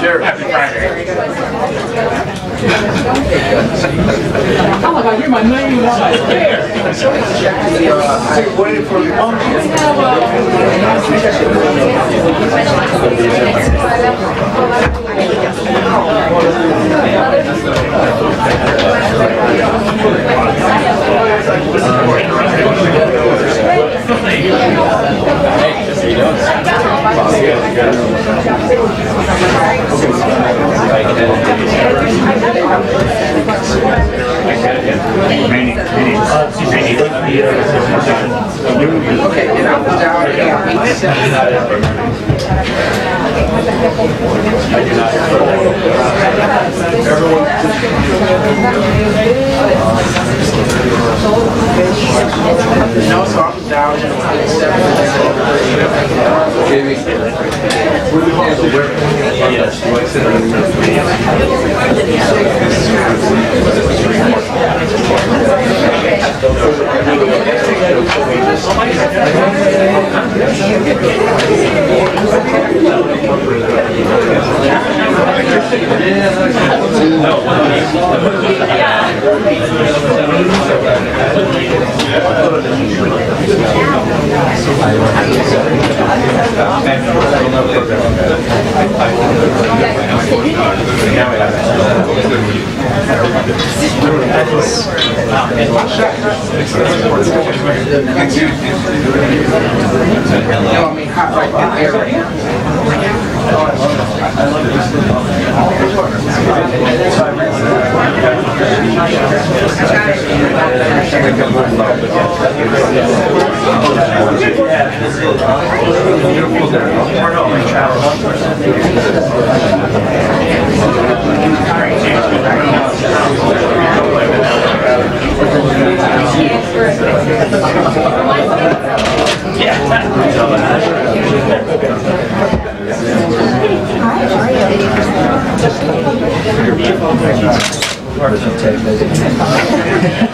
Sure. Happy Friday. Oh my God, you're my name right there. Waiting for the Okay, and I was down no, so I was down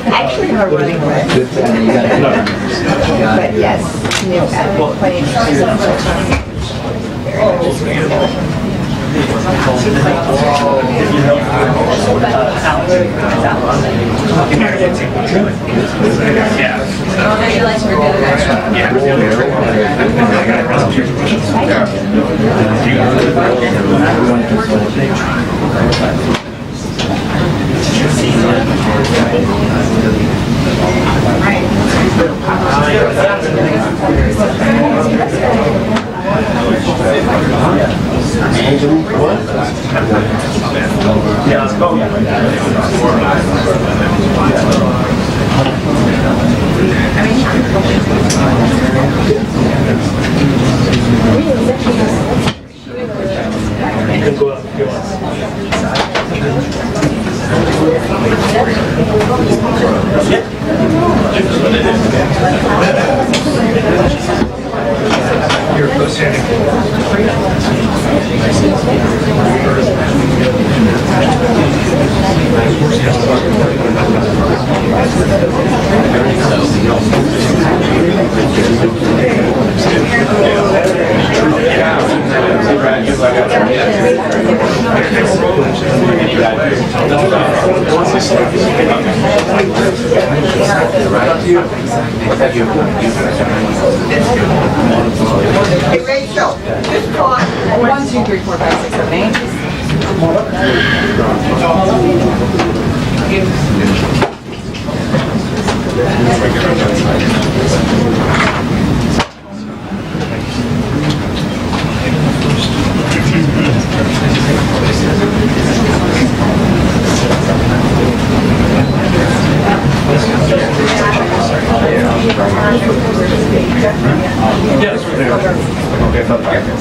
Actually, I'm running away. But yes, Yeah, let's go. You can go up if you want. You're Hey, Rachel, just go on. 1, 2, 3, 4, 5, 6, 7, 8. Yes. Okay,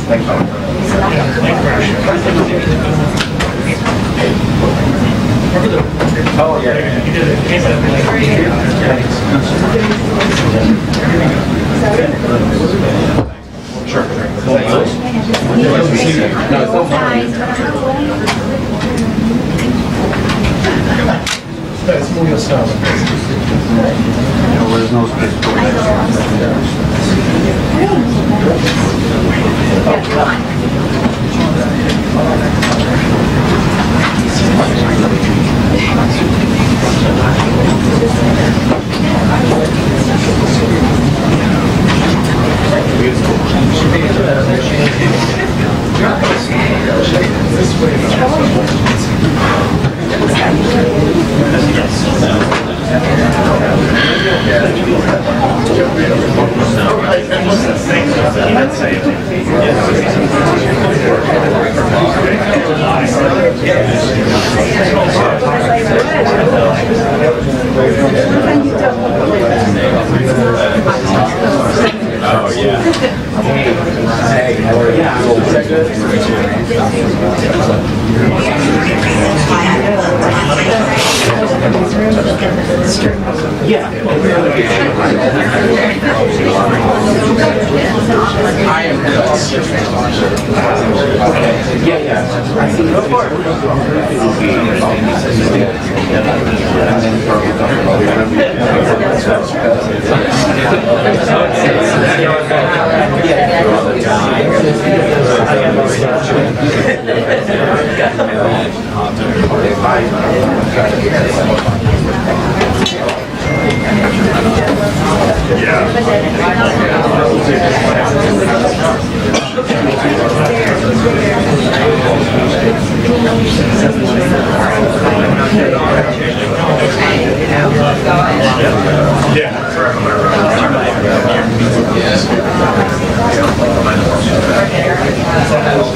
thank you. Oh, yeah. You did it. Sure. Oh, yeah. Hey, how are you? Yeah. I am. Go for it.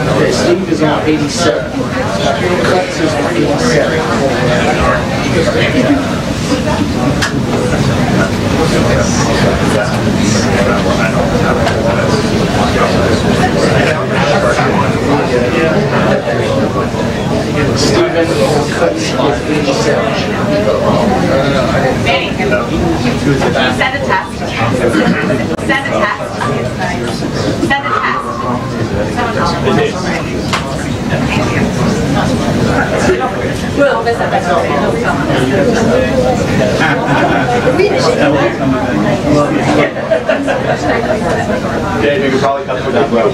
Okay, Steve is on 87. Cuts is on 87. Steven Cuts is 87. Manny, send a test. Send a test. Send a test. Well, Dave, you could probably cut through that road.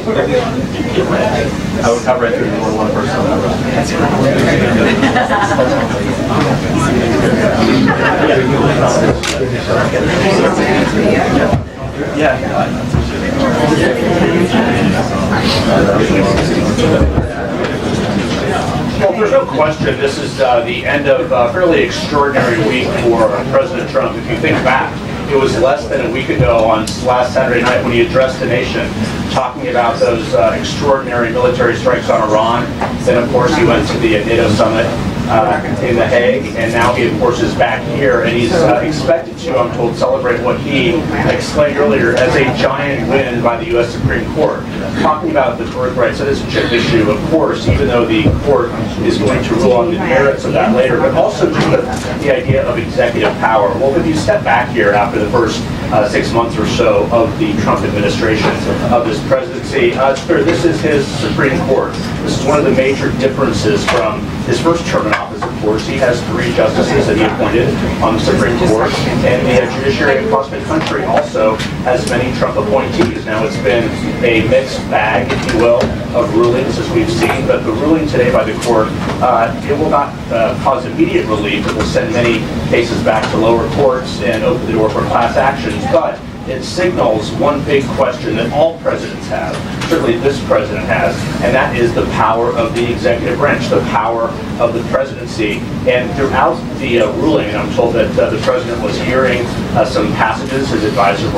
I would cover it through one person on that road. Well, there's no question this is the end of a fairly extraordinary week for President Trump. If you think back, it was less than a week ago on last Saturday night when he addressed the nation, talking about those extraordinary military strikes on Iran. Then, of course, he went to the NATO summit in The Hague, and now he, of course, is back here, and he's expected to, I'm told, celebrate what he explained earlier as a giant win by the U.S. Supreme Court. Talking about the birthright citizenship issue, of course, even though the court is going to rule on the merits of that later, but also the idea of executive power. Well, if you step back here after the first 6 months or so of the Trump administration, of this presidency, it's clear this is his Supreme Court. This is one of the major differences from his first term in office, of course. He has 3 justices that he appointed on the Supreme Court, and the judiciary across the country also has many Trump appointees. Now, it's been a mixed bag, if you will, of rulings, as we've seen, but the ruling today by the court, it will not cause immediate relief. It will send many cases back to lower courts and open the door for class actions, but it signals one big question that all presidents have, certainly this president has, and that is the power of the executive branch, the power of the presidency. And throughout the ruling, and I'm told that the president was hearing some passages his advisor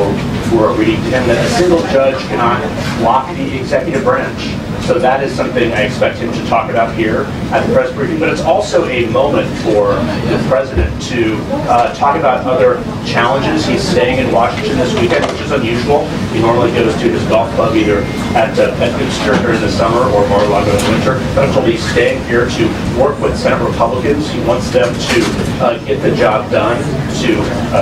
were reading to him that a single judge cannot block the executive branch. So that is something I expect him to talk about here at the press briefing. But it's also a moment for the president to talk about other challenges. He's staying in Washington this weekend, which is unusual. He normally goes to his golf club either at Bedminster during the summer or Mar-a-Lago in the winter. But until he's staying here to work with Senate Republicans, he wants them to get the job done, to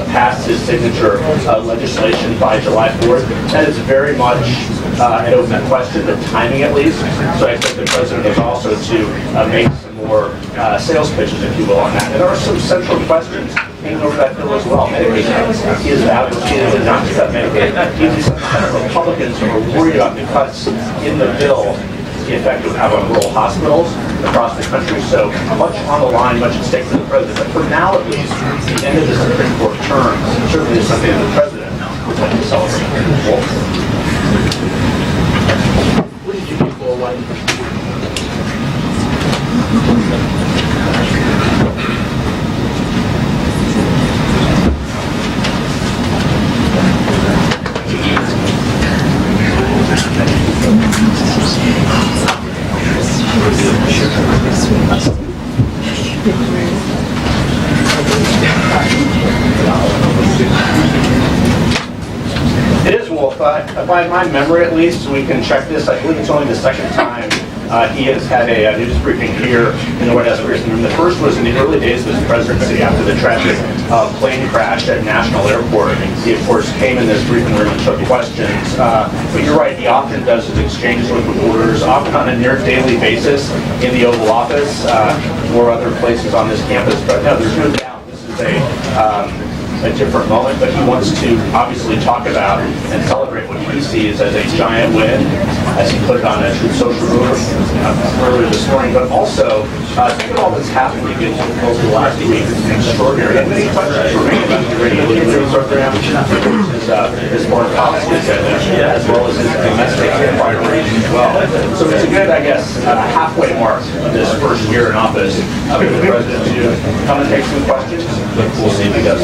pass his signature legislation by July 4th. That is very much an open question, the timing at least. So I expect the president is also to make some more sales pitches, if you will, on that. And there are some central questions hanging over that bill as well. Medicaid, he has advocated not to cut Medicaid. Even some Senate Republicans are worried about the cuts in the bill, the effect it would have on rural hospitals across the country. So much on the line, much at stake for the president. But for now, at least, the end of the Supreme Court term certainly is something that the president would like to celebrate. Wolf? What did you do for one? It is, Wolf. By my memory, at least, we can check this. I believe it's only the second time he has had a news briefing here in the White House briefing room. The first was in the early days of his presidency after the tragic plane crash at National Airport. He, of course, came in this briefing room and took questions. But you're right, he often does his exchanges with reporters, often on a near daily basis in the Oval Office or other places on this campus. But no, there's no doubt this is a different moment, but he wants to obviously talk about and celebrate what he sees as a giant win, as he put it on a Truth Social move earlier this morning, but also think of all that's happened again over the last week. It's extraordinary. And many questions remain about the radio delivery program, his foreign policy agenda, as well as his domestic priorities as well. So it's a good, I guess, halfway mark of this first year in office for the president to come and take some questions. We'll see if he does.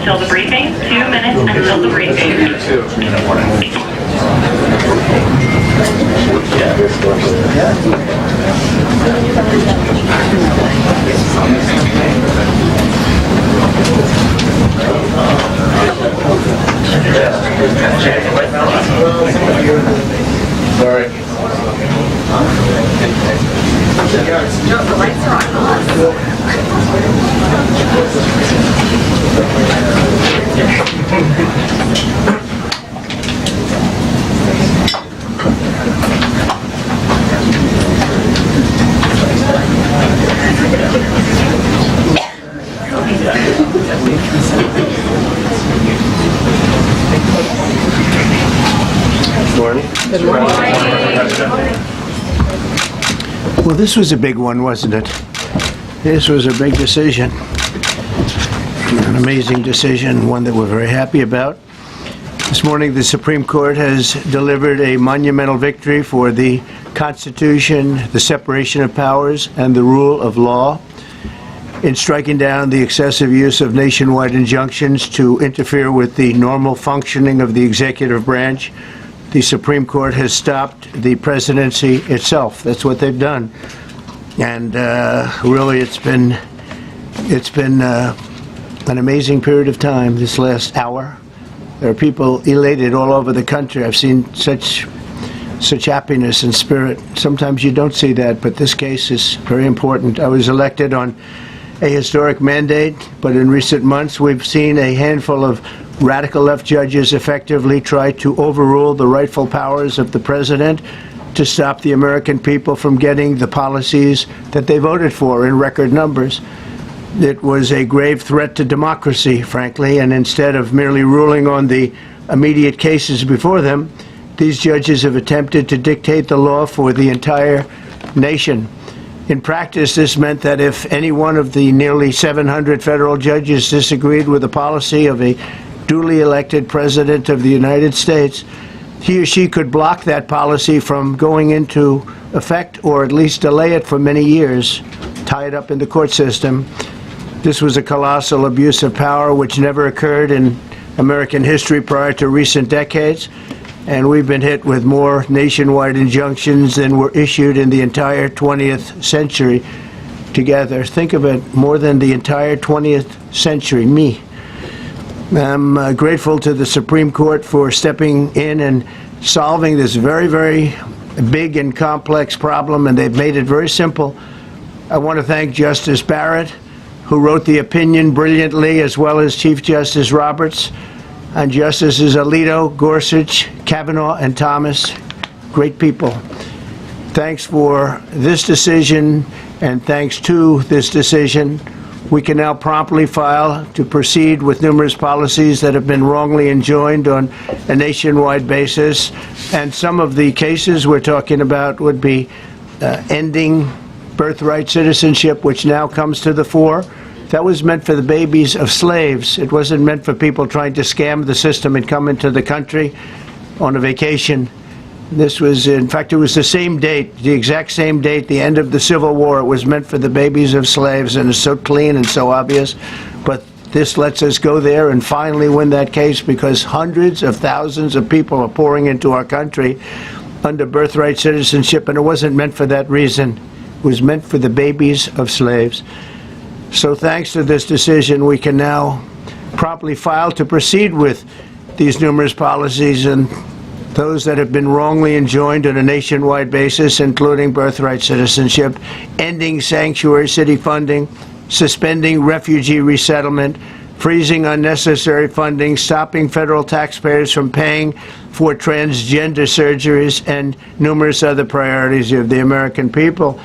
until the briefing. 2 minutes until the briefing. Sorry. No, the lights are on. Well, this was a big one, wasn't it? This was a big decision. An amazing decision, one that we're very happy about. This morning, the Supreme Court has delivered a monumental victory for the Constitution, the separation of powers, and the rule of law in striking down the excessive use of nationwide injunctions to interfere with the normal functioning of the executive branch. The Supreme Court has stopped the presidency itself. That's what they've done. And really, it's been an amazing period of time this last hour. There are people elated all over the country. I've seen such happiness and spirit. Sometimes you don't see that, but this case is very important. I was elected on a historic mandate, but in recent months we've seen a handful of radical left judges effectively try to overrule the rightful powers of the president to stop the American people from getting the policies that they voted for in record numbers. It was a grave threat to democracy, frankly, and instead of merely ruling on the immediate cases before them, these judges have attempted to dictate the law for the entire nation. In practice, this meant that if any one of the nearly 700 federal judges disagreed with the policy of a duly elected president of the United States, he or she could block that policy from going into effect or at least delay it for many years, tie it up in the court system. This was a colossal abuse of power which never occurred in American history prior to recent decades, and we've been hit with more nationwide injunctions than were issued in the entire 20th century together. Think of it, more than the entire 20th century, me. I'm grateful to the Supreme Court for stepping in and solving this very, very big and complex problem, and they've made it very simple. I want to thank Justice Barrett, who wrote the opinion brilliantly, as well as Chief Justice Roberts, and Justices Alito, Gorsuch, Kavanaugh, and Thomas. Great people. Thanks for this decision, and thanks to this decision, we can now promptly file to proceed with numerous policies that have been wrongly enjoined on a nationwide basis. And some of the cases we're talking about would be ending birthright citizenship, which now comes to the fore. That was meant for the babies of slaves. It wasn't meant for people trying to scam the system and come into the country on a vacation. This was, in fact, it was the same date, the exact same date, the end of the Civil War. It was meant for the babies of slaves, and it's so clean and so obvious. But this lets us go there and finally win that case, because hundreds of thousands of people are pouring into our country under birthright citizenship, and it wasn't meant for that reason. It was meant for the babies of slaves. So thanks to this decision, we can now promptly file to proceed with these numerous policies, and those that have been wrongly enjoined on a nationwide basis, including birthright citizenship, ending sanctuary city funding, suspending refugee resettlement, freezing unnecessary funding, stopping federal taxpayers from paying for transgender surgeries, and numerous other priorities of the American people.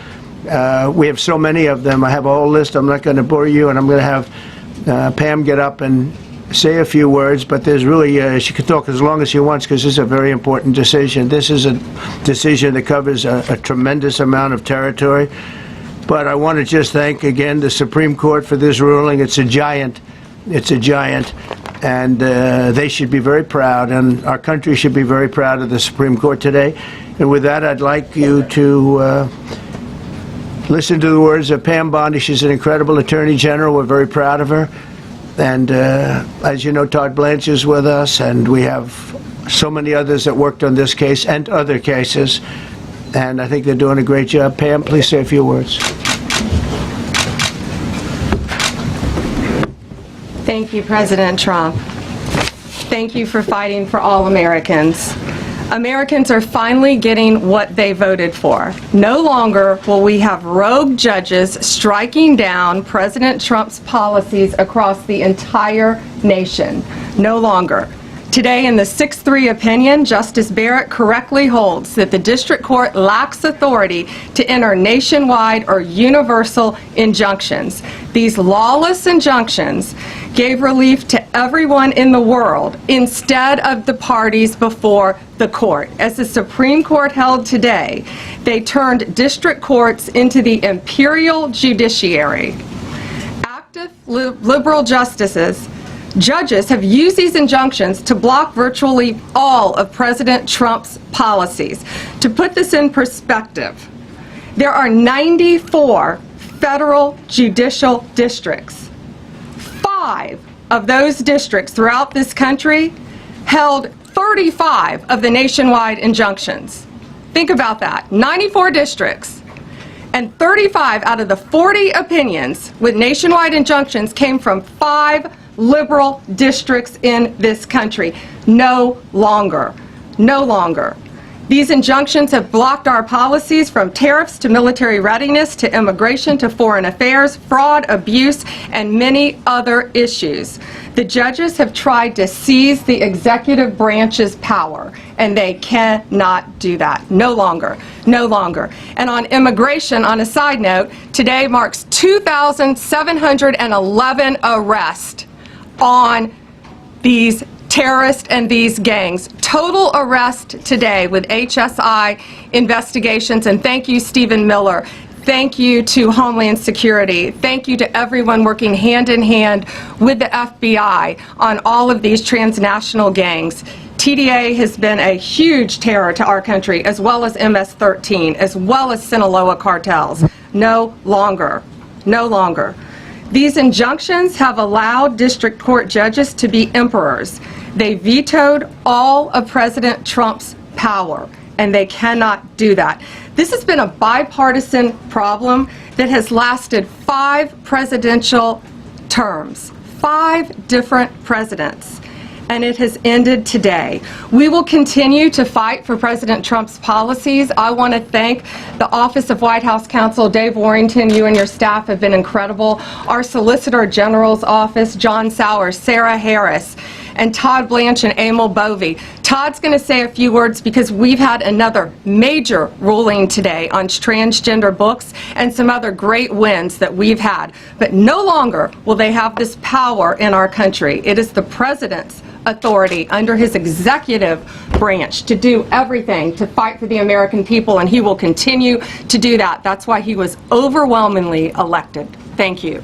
We have so many of them. I have a whole list. I'm not going to bore you, and I'm going to have Pam get up and say a few words, but there's really, she can talk as long as she wants, because this is a very important decision. This is a decision that covers a tremendous amount of territory. But I want to just thank again the Supreme Court for this ruling. It's a giant. It's a giant. And they should be very proud, and our country should be very proud of the Supreme Court today. And with that, I'd like you to listen to the words of Pam Bondi. She's an incredible Attorney General. We're very proud of her. And as you know, Todd Blanche is with us, and we have so many others that worked on this case and other cases. And I think they're doing a great job. Pam, please say a few words. Thank you, President Trump. Thank you for fighting for all Americans. Americans are finally getting what they voted for. No longer will we have rogue judges striking down President Trump's policies across the entire nation. No longer. Today, in the 6-3 opinion, Justice Barrett correctly holds that the district court lacks authority to enter nationwide or universal injunctions. These lawless injunctions gave relief to everyone in the world instead of the parties before the court. As the Supreme Court held today, they turned district courts into the imperial judiciary. Active liberal judges have used these injunctions to block virtually all of President Trump's policies. To put this in perspective, there are 94 federal judicial districts. 5 of those districts throughout this country held 35 of the nationwide injunctions. Think about that. 94 districts, and 35 out of the 40 opinions with nationwide injunctions came from 5 liberal districts in this country. No longer. No longer. These injunctions have blocked our policies, from tariffs to military readiness to immigration to foreign affairs, fraud, abuse, and many other issues. The judges have tried to seize the executive branch's power, and they cannot do that. No longer. No longer. And on immigration, on a side note, today marks 2,711 arrests on these terrorists and these gangs. Total arrest today with HSI investigations. And thank you, Stephen Miller. Thank you to Homeland Security. Thank you to everyone working hand in hand with the FBI on all of these transnational gangs. TDA has been a huge terror to our country, as well as MS-13, as well as Sinaloa cartels. No longer. No longer. These injunctions have allowed district court judges to be emperors. They vetoed all of President Trump's power, and they cannot do that. This has been a bipartisan problem that has lasted 5 presidential terms, 5 different presidents. and it has ended today. We will continue to fight for President Trump's policies. I want to thank the Office of White House Counsel, Dave Warrington. You and your staff have been incredible. Our Solicitor General's office, John Sowers, Sarah Harris, and Todd Blanche and Emil Bovey. Todd's going to say a few words because we've had another major ruling today on transgender books and some other great wins that we've had. But no longer will they have this power in our country. It is the president's authority under his executive branch to do everything to fight for the American people, and he will continue to do that. That's why he was overwhelmingly elected. Thank you.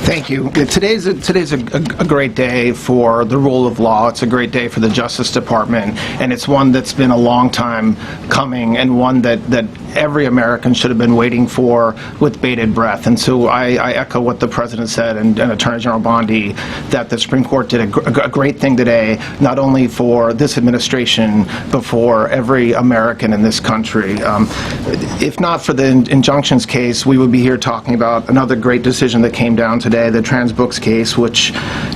Thank you. Today's a great day for the rule of law. It's a great day for the Justice Department, and it's one that's been a long time coming, and one that every American should have been waiting for with bated breath. And so I echo what the President said, and Attorney General Bondi, that the Supreme Court did a great thing today, not only for this administration, but for every American in this country. If not for the injunctions case, we would be here talking about another great decision that came down today, the trans books case, which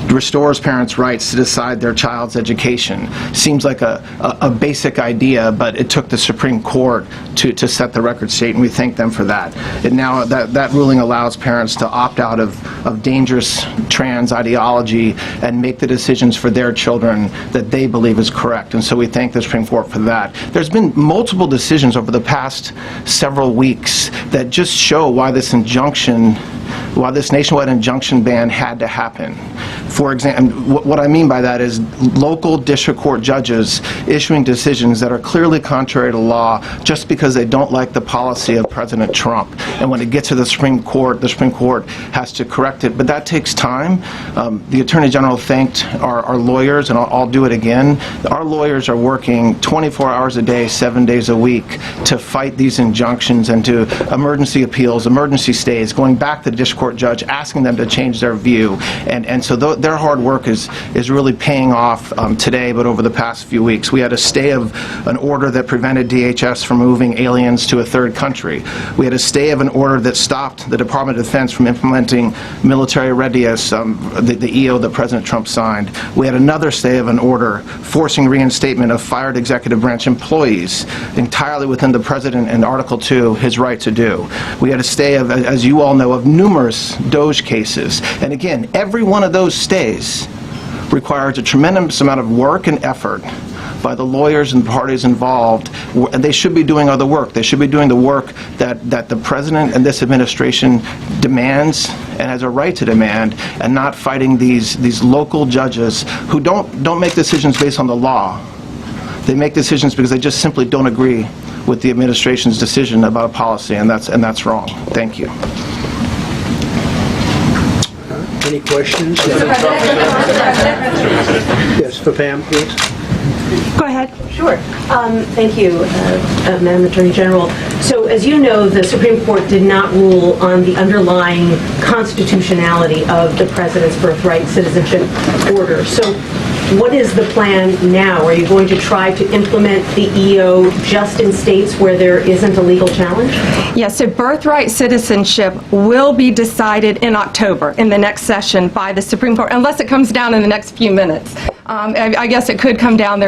restores parents' rights to decide their child's education. Seems like a basic idea, but it took the Supreme Court to set the record straight, and we thank them for that. And now that ruling allows parents to opt out of dangerous trans ideology and make the decisions for their children that they believe is correct. And so we thank the Supreme Court for that. There's been multiple decisions over the past several weeks that just show why this nationwide injunction ban had to happen. For example, what I mean by that is local district court judges issuing decisions that are clearly contrary to law just because they don't like the policy of President Trump. And when it gets to the Supreme Court has to correct it. But that takes time. The Attorney General thanked our lawyers, and I'll do it again. Our lawyers are working 24 hours a day, 7 days a week to fight these injunctions and to emergency appeals, emergency stays, going back to the district court judge, asking them to change their view. And so their hard work is really paying off today, but over the past few weeks. We had a stay of an order that prevented DHS from moving aliens to a third country. We had a stay of an order that stopped the Department of Defense from implementing military readiness, the EO that President Trump signed. We had another stay of an order forcing reinstatement of fired executive branch employees, entirely within the President and Article 2, his right to do. We had a stay of, as you all know, of numerous DOJ cases. And again, every one of those stays requires a tremendous amount of work and effort by the lawyers and parties involved, and they should be doing other work. They should be doing the work that the President and this administration demands and has a right to demand, and not fighting these local judges who don't make decisions based on the law. They make decisions because they just simply don't agree with the administration's decision about a policy, and that's wrong. Thank you. Any questions? Yes, for Pam, please. Go ahead. Sure. Thank you, Madam Attorney General. So, as you know, the Supreme Court did not rule on the underlying constitutionality of the President's Birthright Citizenship order. So, what is the plan now? Are you going to try to implement the EO just in states where there isn't a legal challenge? Yes, so birthright citizenship will be decided in October in the next session by the Supreme Court, unless it comes down in the next few minutes. I guess it could come down.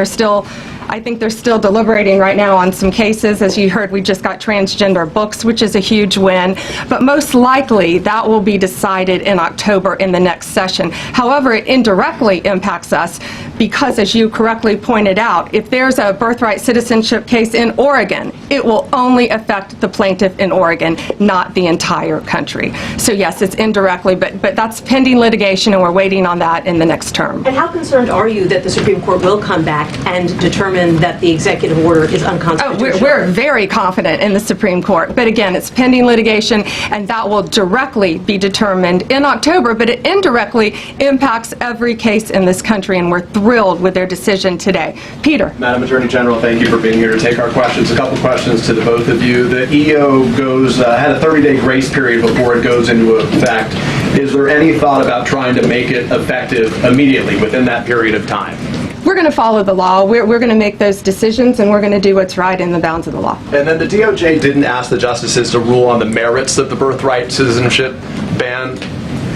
I think they're still deliberating right now on some cases. As you heard, we just got transgender books, which is a huge win. But most likely, that will be decided in October in the next session. However, it indirectly impacts us because, as you correctly pointed out, if there's a birthright citizenship case in Oregon, it will only affect the plaintiff in Oregon, not the entire country. So yes, it's indirectly, but that's pending litigation, and we're waiting on that in the next term. And how concerned are you that the Supreme Court will come back and determine that the executive order is unconstitutional? We're very confident in the Supreme Court, but again, it's pending litigation, and that will directly be determined in October, but it indirectly impacts every case in this country, and we're thrilled with their decision today. Peter. Madam Attorney General, thank you for being here to take our questions. A couple questions to the both of you. The EO had a 30-day grace period before it goes into effect. Is there any thought about trying to make it effective immediately within that period of time? We're going to follow the law. We're going to make those decisions, and we're going to do what's right in the bounds of the law. And then the DOJ didn't ask the justices to rule on the merits of the birthright citizenship ban.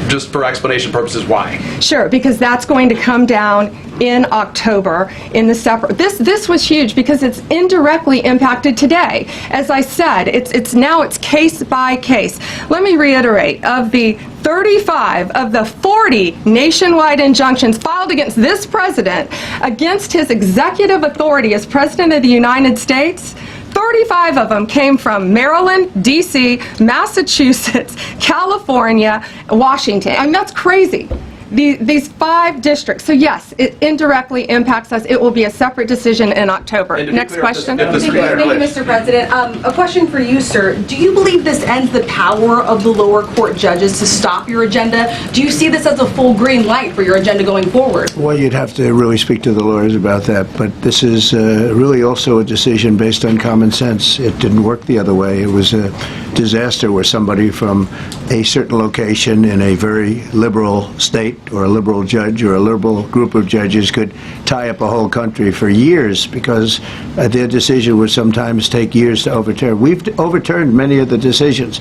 just for explanation purposes, why? Sure, because that's going to come down in October in the separate. This was huge because it's indirectly impacted today. As I said, it's case by case. Let me reiterate, of the 35 of the 40 nationwide injunctions filed against this president, against his executive authority as President of the United States, 35 of them came from Maryland, D.C., Massachusetts, California, Washington. I mean, that's crazy. These 5 districts. So yes, it indirectly impacts us. It will be a separate decision in October. Next question. Thank you, Mr. President. A question for you, sir. Do you believe this ends the power of the lower court judges to stop your agenda? Do you see this as a full green light for your agenda going forward? Well, you'd have to really speak to the lawyers about that, but this is really also a decision based on common sense. It didn't work the other way. It was a disaster where somebody from a certain location in a very liberal state or a liberal judge or a liberal group of judges could tie up a whole country for years because their decision would sometimes take years to overturn. We've overturned many of the decisions,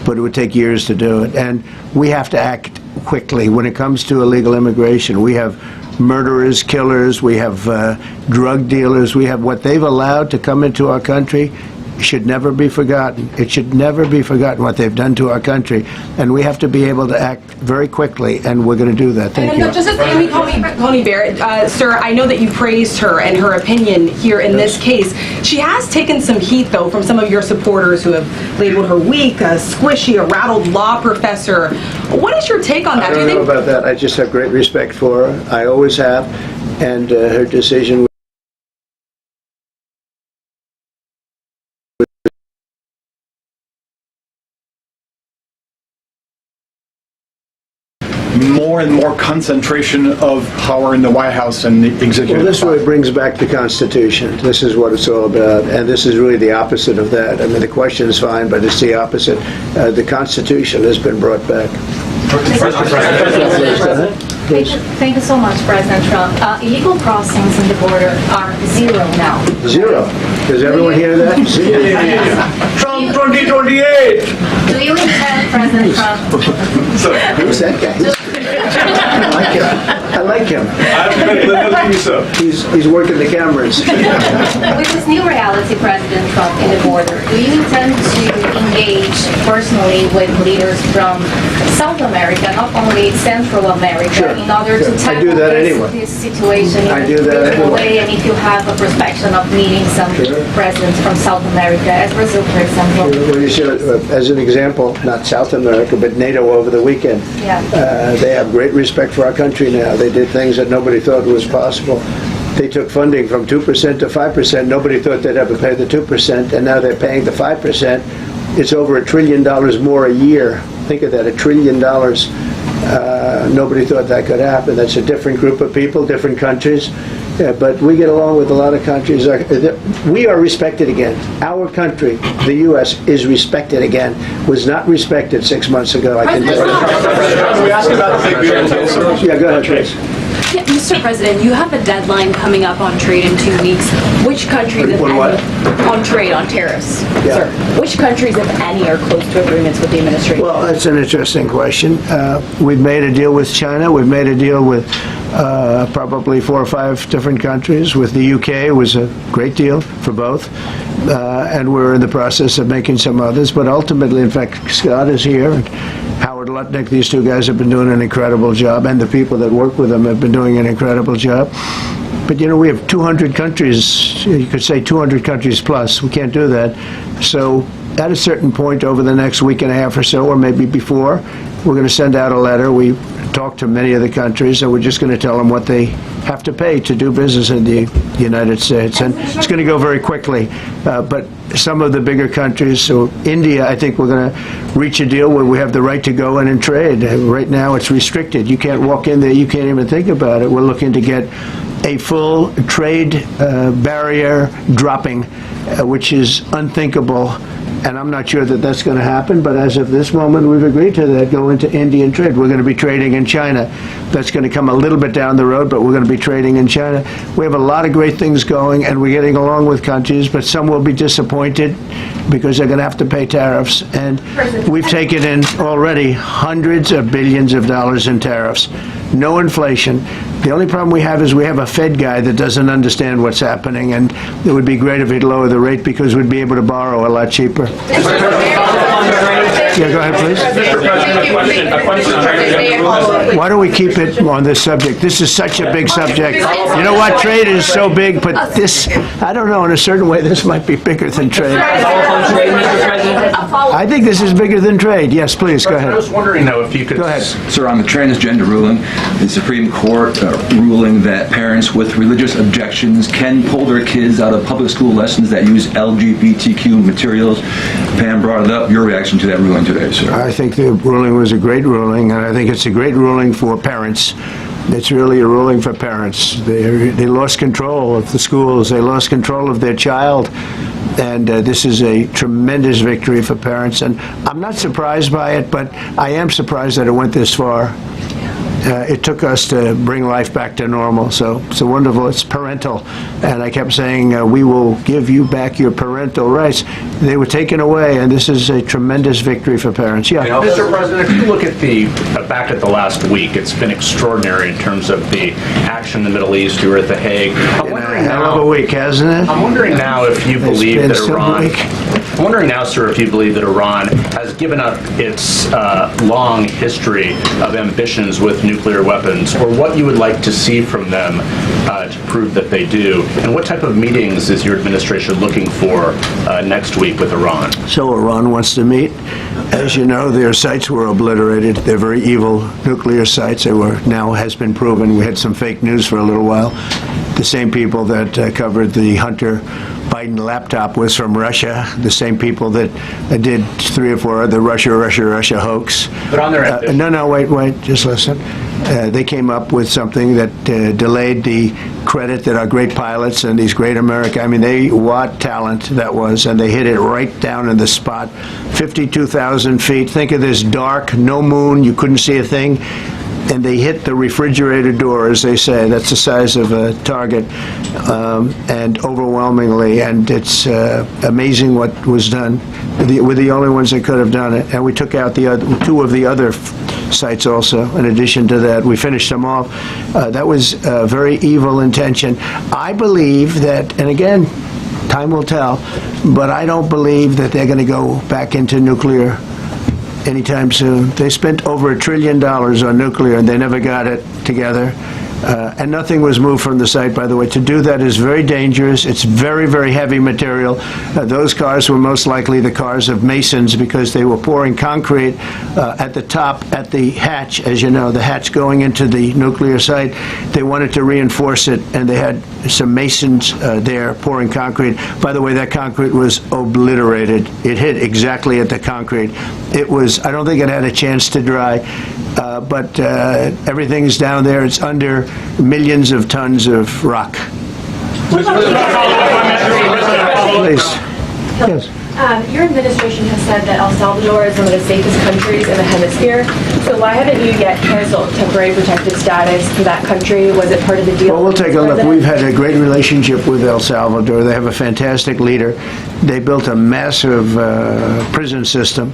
but it would take years to do it. And we have to act quickly when it comes to illegal immigration. We have murderers, killers, we have drug dealers, we have what they've allowed to come into our country. Should never be forgotten. It should never be forgotten what they've done to our country, and we have to be able to act very quickly, and we're going to do that. Thank you. Just as Amy Coney Barrett, sir, I know that you praised her and her opinion here in this case. She has taken some heat, though, from some of your supporters who have labeled her weak, squishy, a rattled law professor. What is your take on that? I don't know about that. I just have great respect for her. I always have, and her decision more and more concentration of power in the White House and the executive. Well, this really brings back the Constitution. This is what it's all about, and this is really the opposite of that. I mean, the question is fine, but it's the opposite. The Constitution has been brought back. Thank you so much, President Trump. Illegal crossings in the border are 0 now. 0. Does everyone hear that? Trump 2028! Do you intend, President Trump? Who's that guy? I like him. He's working the cameras. With this new reality, President Trump, in the border, do you intend to engage personally with leaders from South America, not only Central America, in order to tackle this situation in a critical way? And if you have a perspective of meeting some presidents from South America, as Brazil, for example. As an example, not South America, but NATO over the weekend. They have great respect for our country now. They did things that nobody thought was possible. They took funding from 2% to 5%. Nobody thought they'd ever pay the 2%, and now they're paying the 5%. It's over $1 trillion more a year. Think of that, $1 trillion. Nobody thought that could happen. That's a different group of people, different countries. But we get along with a lot of countries. We are respected again. Our country, the U.S., is respected again. Was not respected 6 months ago. I can tell you. We asked about the big beautiful. Yeah, go ahead, please. Yeah, Mr. President, you have a deadline coming up on trade in 2 weeks. Which countries, if any, on trade, on tariffs, sir, which countries, if any, are close to agreements with the administration? Well, that's an interesting question. We've made a deal with China. We've made a deal with probably 4 or 5 different countries. With the UK, it was a great deal for both. And we're in the process of making some others. But ultimately, in fact, Scott is here. And Howard Lutnick, these 2 guys have been doing an incredible job, and the people that work with them have been doing an incredible job. But, you know, we have 200 countries, you could say 200 countries plus. We can't do that. So at a certain point over the next week and a half or so, or maybe before, we're going to send out a letter. We talked to many of the countries, and we're just going to tell them what they have to pay to do business in the United States. And it's going to go very quickly. But some of the bigger countries, so India, I think we're going to reach a deal where we have the right to go in and trade. Right now it's restricted. You can't walk in there. You can't even think about it. We're looking to get a full trade barrier dropping, which is unthinkable And I'm not sure that that's going to happen, but as of this moment, we've agreed to that, go into Indian trade. We're going to be trading in China. That's going to come a little bit down the road, but we're going to be trading in China. We have a lot of great things going, and we're getting along with countries, but some will be disappointed because they're going to have to pay tariffs. And we've taken in already hundreds of billions of dollars in tariffs. No inflation. The only problem we have is we have a Fed guy that doesn't understand what's happening, and it would be great if he'd lower the rate because we'd be able to borrow a lot cheaper. Yeah, go ahead, please. Why don't we keep it on this subject? This is such a big subject. You know what? Trade is so big, but this, I don't know, in a certain way, this might be bigger than trade. I think this is bigger than trade. Yes, please, go ahead. I was wondering, though, if you could... Go ahead. Sir, on the transgender ruling, the Supreme Court ruling that parents with religious objections can pull their kids out of public school lessons that use LGBTQ materials. Pam brought it up. Your reaction to that ruling today, sir? I think the ruling was a great ruling, and I think it's a great ruling for parents. It's really a ruling for parents. They lost control of the schools. They lost control of their child. And this is a tremendous victory for parents. And I'm not surprised by it, but I am surprised that it went this far. It took us to bring life back to normal, so it's wonderful. It's parental, and I kept saying, we will give you back your parental rights. They were taken away, and this is a tremendous victory for parents. Yeah. Mr. President, if you look at back at the last week, it's been extraordinary in terms of the action in the Middle East. You were at The Hague. I'm wondering hell of a week, hasn't it? I'm wondering now if you believe that Iran... week. I'm wondering now, sir, if you believe that Iran has given up its long history of ambitions with nuclear weapons, or what you would like to see from them to prove that they do, and what type of meetings is your administration looking for next week with Iran? So Iran wants to meet. As you know, their sites were obliterated. They're very evil nuclear sites. They were, now has been proven. We had some fake news for a little while. The same people that covered the Hunter Biden laptop was from Russia, the same people that did 3 or 4 other Russia hoax. But on their wait, just listen. They came up with something that delayed the credit that our great pilots and these great what talent that was, and they hit it right down in the spot. 52,000 feet. Think of this dark, no moon, you couldn't see a thing. And they hit the refrigerator door, as they say. That's the size of a target, and overwhelmingly. And it's amazing what was done. We're the only ones that could have done it. And we took out the 2 of the other sites also. In addition to that, we finished them off. That was a very evil intention. I believe that, and again, time will tell, but I don't believe that they're going to go back into nuclear anytime soon. They spent over $1 trillion on nuclear, and they never got it together. And nothing was moved from the site, by the way. To do that is very dangerous. It's very, very heavy material. Those cars were most likely the cars of masons because they were pouring concrete at the top, at the hatch, as you know, the hatch going into the nuclear site. They wanted to reinforce it, and they had some masons there pouring concrete. By the way, that concrete was obliterated. It hit exactly at the concrete. It was, I don't think it had a chance to dry, but everything's down there. It's under millions of tons of rock. Please. Yes. Your administration has said that El Salvador is one of the safest countries in the hemisphere. So why haven't you yet canceled temporary protected status for that country? Was it part of the deal? Well, we'll take a look. We've had a great relationship with El Salvador. They have a fantastic leader. They built a massive prison system.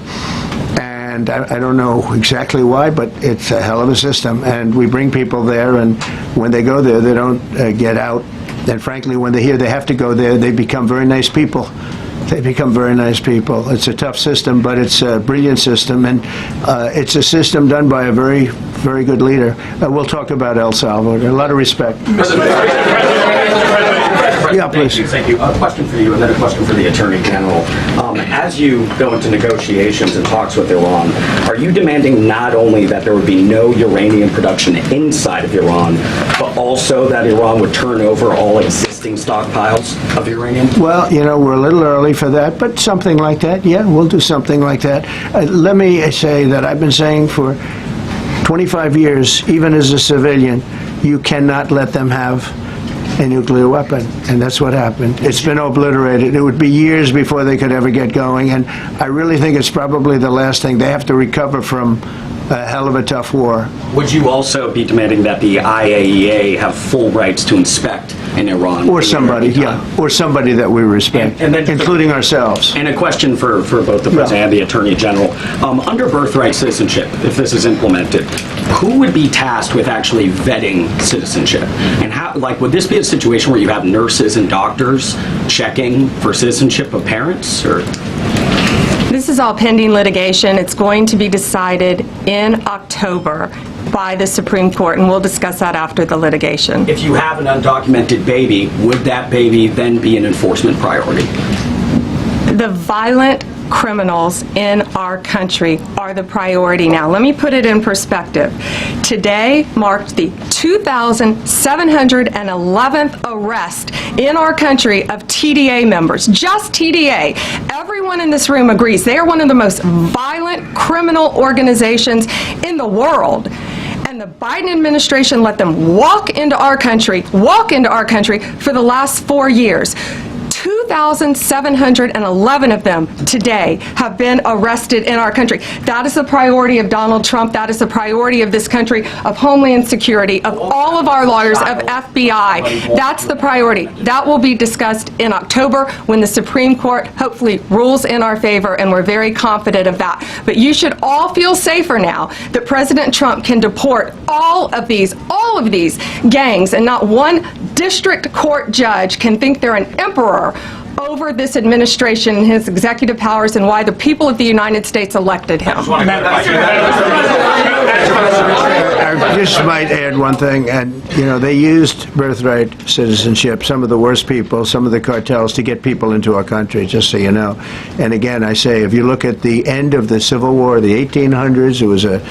And I don't know exactly why, but it's a hell of a system. And we bring people there, and when they go there, they don't get out. And frankly, when they hear they have to go there, they become very nice people. They become very nice people. It's a tough system, but it's a brilliant system, and it's a system done by a very, very good leader. We'll talk about El Salvador. A lot of respect. Yeah, please. Thank you. A question for you, and then a question for the Attorney General. As you go into negotiations and talks with Iran, are you demanding not only that there would be no uranium production inside of Iran, but also that Iran would turn over all existing stockpiles of uranium? Well, you know, we're a little early for that, but something like that, yeah, we'll do something like that. Let me say that I've been saying for 25 years, even as a civilian, you cannot let them have a nuclear weapon, and that's what happened. It's been obliterated. It would be years before they could ever get going, and I really think it's probably the last thing. They have to recover from a hell of a tough war. Would you also be demanding that the IAEA have full rights to inspect in Iran? Or somebody, or somebody that we respect, and then including ourselves. And a question for both the President and the Attorney General. Under birthright citizenship, if this is implemented, who would be tasked with actually vetting citizenship? And how, like, would this be a situation where you have nurses and doctors checking for citizenship of parents, or? This is all pending litigation. It's going to be decided in October by the Supreme Court, and we'll discuss that after the litigation. If you have an undocumented baby, would that baby then be an enforcement priority? The violent criminals in our country are the priority now. Let me put it in perspective. Today marked the 2,711th arrest in our country of TDA members, just TDA. Everyone in this room agrees they are one of the most violent criminal organizations in the world. And the Biden administration let them walk into our country for the last 4 years. 2,711 of them today have been arrested in our country. That is the priority of Donald Trump. That is the priority of this country, of Homeland Security, of all of our lawyers, of FBI. That's the priority. That will be discussed in October when the Supreme Court hopefully rules in our favor, and we're very confident of that. But you should all feel safer now that President Trump can deport all of these gangs, and not one district court judge can think they're an emperor over this administration and his executive powers, and why the people of the United States elected him. I just might add one thing, and they used birthright citizenship, some of the worst people, some of the cartels, to get people into our country, just so you know. And again, I say, if you look at the end of the Civil War, the 1800s, it was a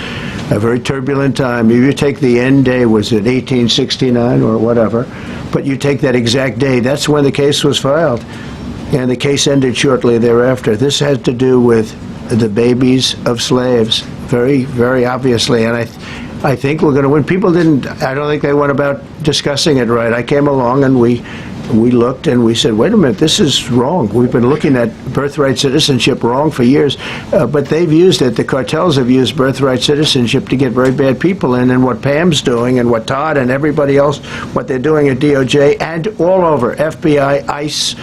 very turbulent time. If you take the end day, was it 1869 or whatever, but you take that exact day, that's when the case was filed. And the case ended shortly thereafter. This had to do with the babies of slaves, very, very obviously. And I think we're going to win. People I don't think they went about discussing it right. I came along and we looked and we said, wait a minute, this is wrong. We've been looking at birthright citizenship wrong for years, but they've used it. The cartels have used birthright citizenship to get very bad people in, and what Pam's doing and what Todd and everybody else, what they're doing at DOJ and all over, FBI, ICE,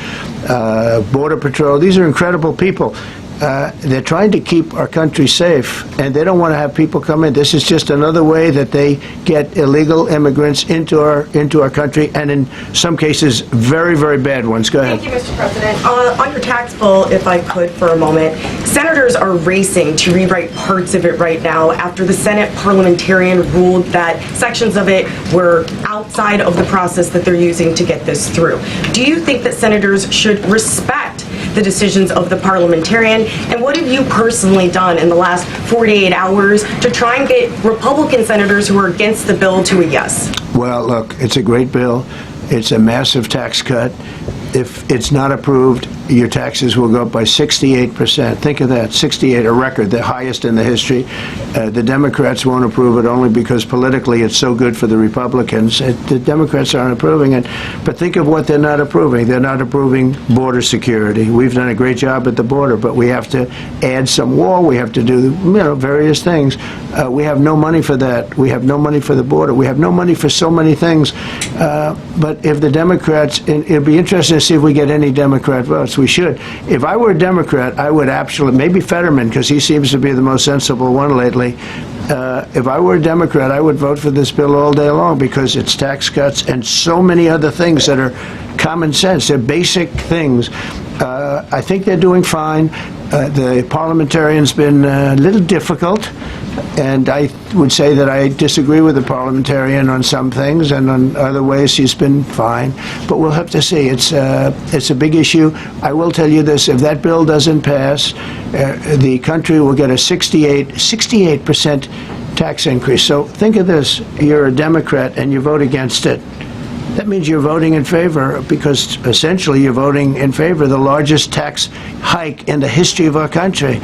Border Patrol, these are incredible people. They're trying to keep our country safe, and they don't want to have people come in. This is just another way that they get illegal immigrants into our country, and in some cases, very, very bad ones. Go ahead. Thank you, Mr. President. On your tax bill, if I could for a moment, senators are racing to rewrite parts of it right now after the Senate parliamentarian ruled that sections of it were outside of the process that they're using to get this through. Do you think that senators should respect the decisions of the parliamentarian? And what have you personally done in the last 48 hours to try and get Republican senators who are against the bill to a yes? Well, look, it's a great bill. It's a massive tax cut. If it's not approved, your taxes will go up by 68%. Think of that, 68, a record, the highest in the history. The Democrats won't approve it only because politically it's so good for the Republicans. The Democrats aren't approving it. But think of what they're not approving. They're not approving border security. We've done a great job at the border, but we have to add some wall. We have to do, various things. We have no money for that. We have no money for the border. We have no money for so many things. But if the Democrats, it'd be interesting to see if we get any Democrat votes. We should. If I were a Democrat, I would absolutely, maybe Fetterman, because he seems to be the most sensible one lately. If I were a Democrat, I would vote for this bill all day long, because it's tax cuts and so many other things that are common sense. They're basic things. I think they're doing fine. The parliamentarian's been a little difficult, and I would say that I disagree with the parliamentarian on some things, and on other ways he's been fine. But we'll have to see. It's a big issue. I will tell you this: if that bill doesn't pass, the country will get a 68% tax increase. So think of this: you're a Democrat and you vote against it. That means you're voting in favor, because essentially you're voting in favor of the largest tax hike in the history of our country.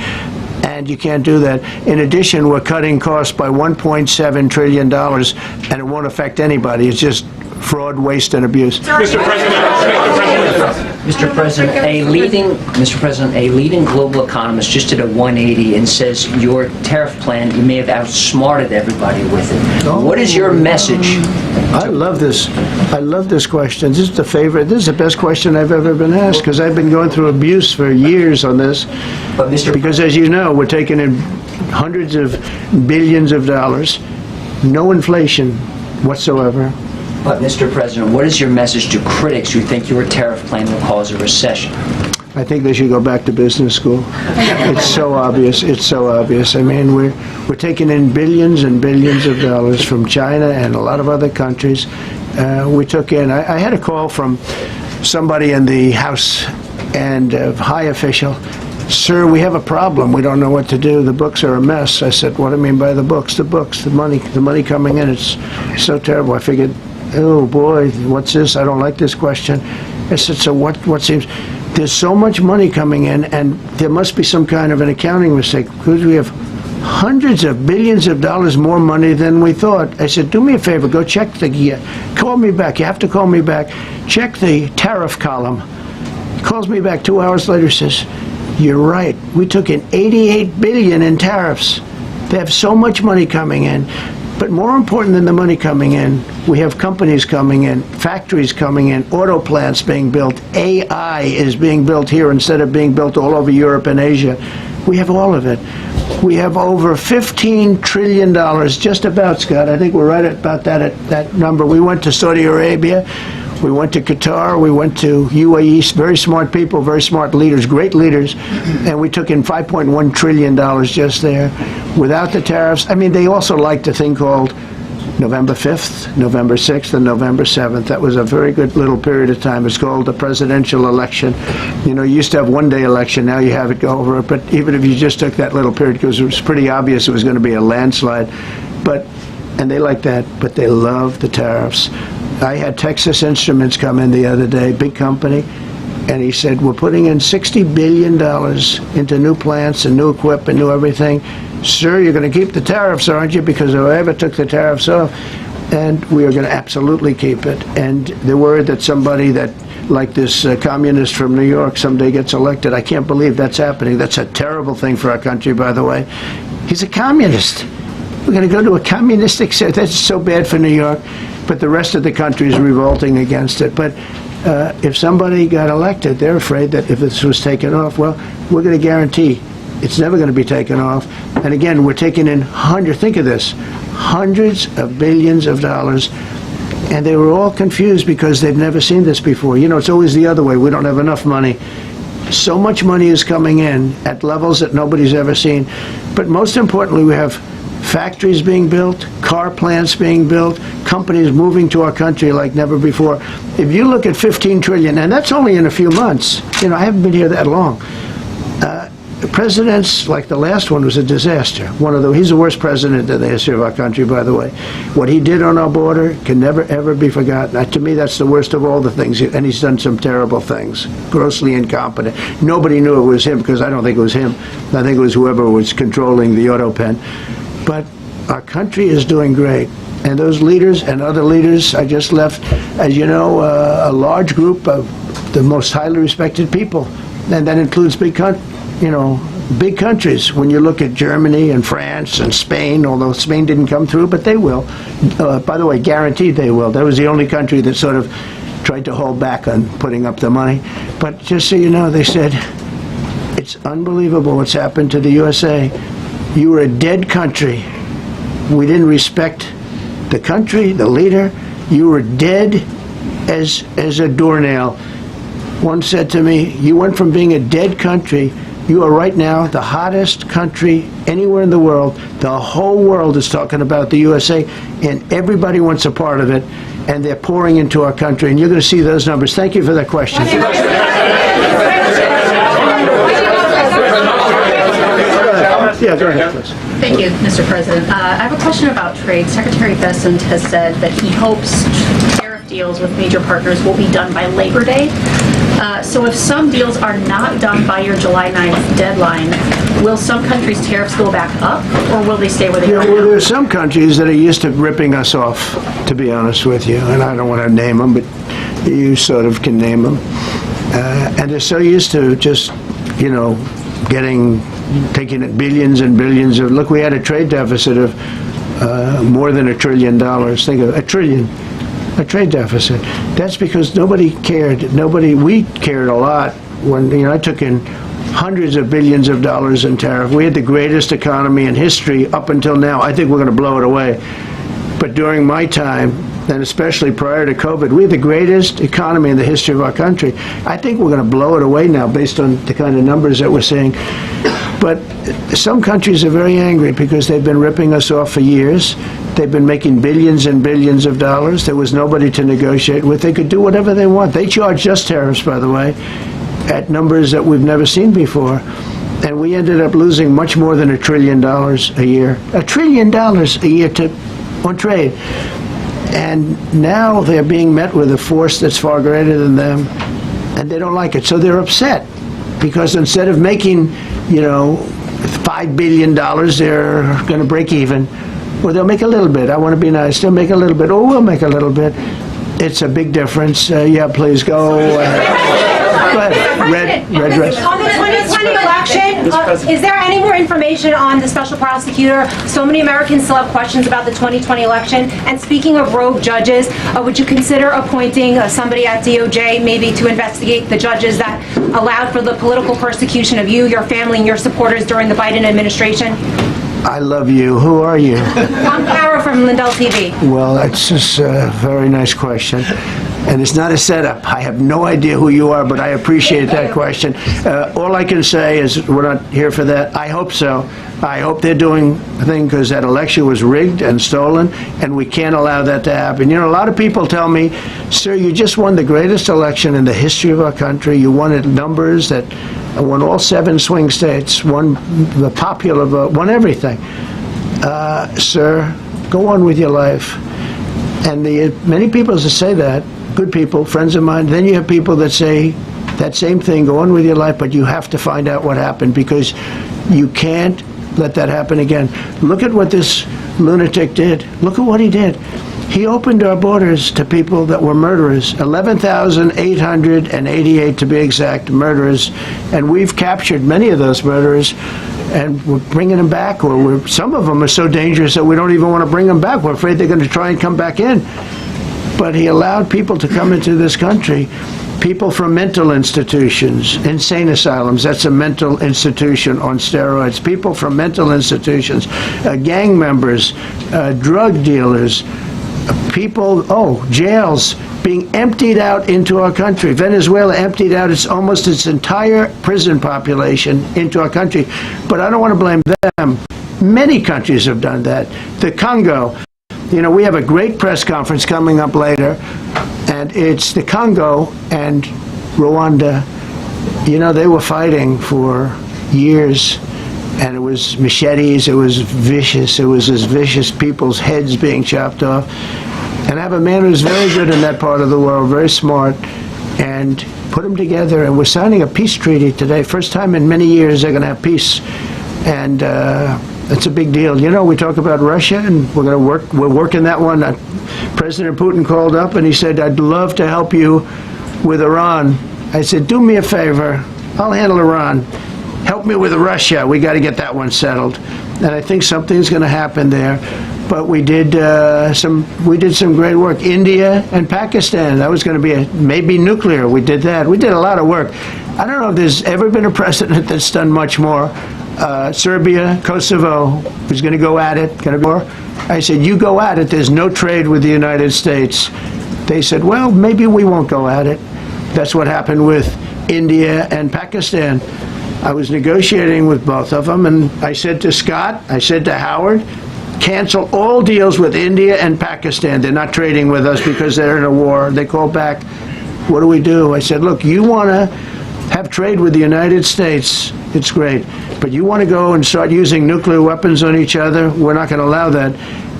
And you can't do that. In addition, we're cutting costs by $1.7 trillion, and it won't affect anybody. It's just fraud, waste, and abuse. Mr. President, Mr. President, a leading global economist just did a 180 and says your tariff plan, you may have outsmarted everybody with it. What is your message? I love this. I love this question. This is the favorite. This is the best question I've ever been asked because I've been going through abuse for years on this. Because as you know, we're taking in hundreds of billions of dollars, no inflation whatsoever. But, Mr. President, what is your message to critics who think your tariff plan will cause a recession? I think they should go back to business school. It's so obvious. It's so obvious. I mean, we're taking in billions and billions of dollars from China and a lot of other countries. We took in, I had a call from somebody in the House and a high official. Sir, we have a problem. We don't know what to do. The books are a mess. I said, what do you mean by the books? The books, the money coming in. It's so terrible. I figured, oh boy, what's this? I don't like this question. I said, so what seems, there's so much money coming in and there must be some kind of an accounting mistake because we have hundreds of billions of dollars more money than we thought. I said, do me a favor, go check call me back. You have to call me back. Check the tariff column. Calls me back 2 hours later, says, you're right. We took in $88 billion in tariffs. They have so much money coming in. But more important than the money coming in, we have companies coming in, factories coming in, auto plants being built. AI is being built here instead of being built all over Europe and Asia. We have all of it. We have over $15 trillion, just about, Scott. I think we're right about that number. We went to Saudi Arabia. We went to Qatar, we went to UAE, very smart people, very smart leaders, great leaders, and we took in $5.1 trillion just there without the tariffs. I mean, they also liked a thing called November 5th, November 6th, and November 7th. That was a very good little period of time. It's called the presidential election. You know, you used to have one-day election, now you have it go over it, but even if you just took that little period, because it was pretty obvious it was going to be a landslide, and they like that, but they love the tariffs. I had Texas Instruments come in the other day, big company, and he said, we're putting in $60 billion into new plants and new equipment, new everything. Sir, you're going to keep the tariffs, aren't you? Because whoever took the tariffs off, and we are going to absolutely keep it. And the word that somebody that, like this communist from New York, someday gets elected, I can't believe that's happening. That's a terrible thing for our country, by the way. He's a communist. We're going to go to a communistic state. That's so bad for New York. But the rest of the country is revolting against it. But if somebody got elected, they're afraid that if this was taken off, well, we're going to guarantee it's never going to be taken off. And again, we're taking in think of this, hundreds of billions of dollars. And they were all confused because they've never seen this before. You know, it's always the other way. We don't have enough money. So much money is coming in at levels that nobody's ever seen. But most importantly, we have factories being built, car plants being built, companies moving to our country like never before. If you look at 15 trillion, and that's only in a few months, you know, I haven't been here that long. Presidents, like the last one, was a disaster. He's the worst president in the history of our country, by the way. What he did on our border can never, ever be forgotten. To me, that's the worst of all the things, and he's done some terrible things, grossly incompetent. Nobody knew it was him, because I don't think it was him. I think it was whoever was controlling the auto pen. But our country is doing great. And those leaders and other leaders, I just left, as you know, a large group of the most highly respected people. And that includes big countries. When you look at Germany and France and Spain, although Spain didn't come through, but they will. By the way, guaranteed they will. That was the only country that sort of tried to hold back on putting up the money. But just so you know, they said, it's unbelievable what's happened to the USA. You were a dead country. We didn't respect the country, the leader. You were dead as a doornail. One said to me, you went from being a dead country, you are right now the hottest country anywhere in the world. The whole world is talking about the USA, and everybody wants a part of it, and they're pouring into our country, and you're going to see those numbers. Thank you for that question. Yeah, go ahead, please. Thank you, Mr. President. I have a question about trade. Secretary Bessent has said that he hopes tariff deals with major partners will be done by Labor Day. So if some deals are not done by your July 9th deadline, will some countries' tariffs go back up, or will they stay where they are Well, now? there are some countries that are used to ripping us off, to be honest with you, and I don't want to name them, but you sort of can name them. And they're so used to just, taking it billions and billions of, look, we had a trade deficit of more than $1 trillion. Think of $1 trillion. A trade deficit. That's because nobody cared. We cared a lot when, I took in hundreds of billions of dollars in tariff. We had the greatest economy in history up until now. I think we're going to blow it away. But during my time, and especially prior to COVID, we had the greatest economy in the history of our country. I think we're going to blow it away now based on the kind of numbers that we're seeing. But some countries are very angry because they've been ripping us off for years. They've been making billions and billions of dollars. There was nobody to negotiate with. They could do whatever they want. They charged us tariffs, by the way, at numbers that we've never seen before. And we ended up losing much more than $1 trillion a year. $1 trillion a year on trade. And now they're being met with a force that's far greater than them, and they don't like it. So they're upset because instead of making, $5 billion, they're going to break even. Or they'll make a little bit. I want to be nice. They'll make a little bit. Or we'll make a little bit. It's a big difference. Yeah, please go. Go ahead. Red dress. On the 2020 election, is there any more information on the special prosecutor? So many Americans still have questions about the 2020 election. And speaking of rogue judges, would you consider appointing somebody at DOJ maybe to investigate the judges that allowed for the political persecution of you, your family, and your supporters during the Biden administration? I love you. Who are you? I'm Clara from Lindell TV. Well, that's just a very nice question. And it's not a setup. I have no idea who you are, but I appreciate that question. All I can say is we're not here for that. I hope so. I hope they're doing a thing because that election was rigged and stolen, and we can't allow that to happen. A lot of people tell me, sir, you just won the greatest election in the history of our country. You won it numbers that won all 7 swing states, won the popular vote, won everything. Sir, go on with your life. And many people that say that, good people, friends of mine, then you have people that say that same thing, go on with your life, but you have to find out what happened because you can't let that happen again. Look at what this lunatic did. Look at what he did. He opened our borders to people that were murderers, 11,888 to be exact, murderers, and we've captured many of those murderers, and we're bringing them back, or some of them are so dangerous that we don't even want to bring them back. We're afraid they're going to try and come back in. But he allowed people to come into this country, people from mental institutions, insane asylums, that's a mental institution on steroids, people from mental institutions, gang members, drug dealers, people, jails being emptied out into our country. Venezuela emptied out almost its entire prison population into our country. But I don't want to blame them. Many countries have done that. The Congo, we have a great press conference coming up later, and it's the Congo and Rwanda. They were fighting for years, and it was machetes, it was vicious, it was as vicious, people's heads being chopped off. And I have a man who's very good in that part of the world, very smart, and put them together, and we're signing a peace treaty today. First time in many years they're going to have peace, and it's a big deal. We talk about Russia, and we're working that one. President Putin called up, and he said, I'd love to help you with Iran. I said, do me a favor, I'll handle Iran. Help me with Russia. We got to get that one settled. And I think something's going to happen there. But we did some great work. India and Pakistan. That was going to be maybe nuclear. We did that. We did a lot of work. I don't know if there's ever been a president that's done much more. Serbia, Kosovo was going to go at it. Going to be more. I said, you go at it. There's no trade with the United States. They said, well, maybe we won't go at it. That's what happened with India and Pakistan. I was negotiating with both of them, and I said to Scott, I said to Howard, cancel all deals with India and Pakistan. They're not trading with us because they're in a war. They called back, what do we do? I said, look, you want to have trade with the United States, it's great. But you want to go and start using nuclear weapons on each other? We're not going to allow that.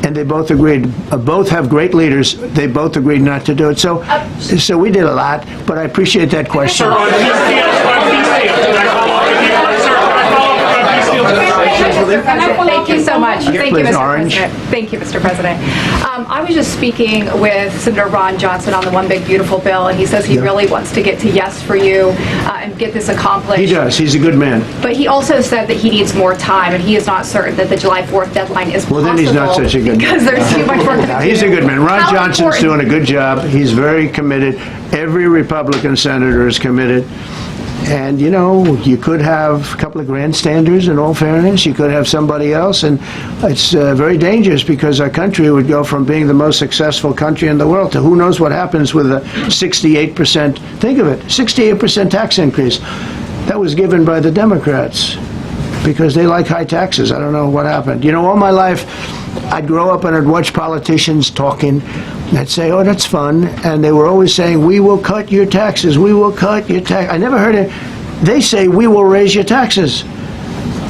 and they both agreed. Both have great leaders. They both agreed not to do it. So we did a lot, but I appreciate that question. Thank you so much. Thank you, Mr. Orange. President. Thank you, Mr. President. I was just speaking with Senator Ron Johnson on the One Big Beautiful Bill, and he says he really wants to get to yes for you and get this accomplished. He does. He's a good man. But he also said that he needs more time, and he is not certain that the July 4th deadline is possible. Well, then he's not such a good man. Because there's too much work to do. He's a good man. Ron Johnson's doing a good job. He's very committed. Every Republican senator is committed. And, you know, you could have a couple of grandstanders, in all fairness. You could have somebody else. And it's very dangerous because our country would go from being the most successful country in the world to who knows what happens with a 68%, think of it, 68% tax increase. That was given by the Democrats because they like high taxes. I don't know what happened. You know, all my life, I'd grow up and I'd watch politicians talking. I'd say, oh, that's fun. And they were always saying, we will cut your taxes. We will cut your tax. I never heard it. They say, we will raise your taxes.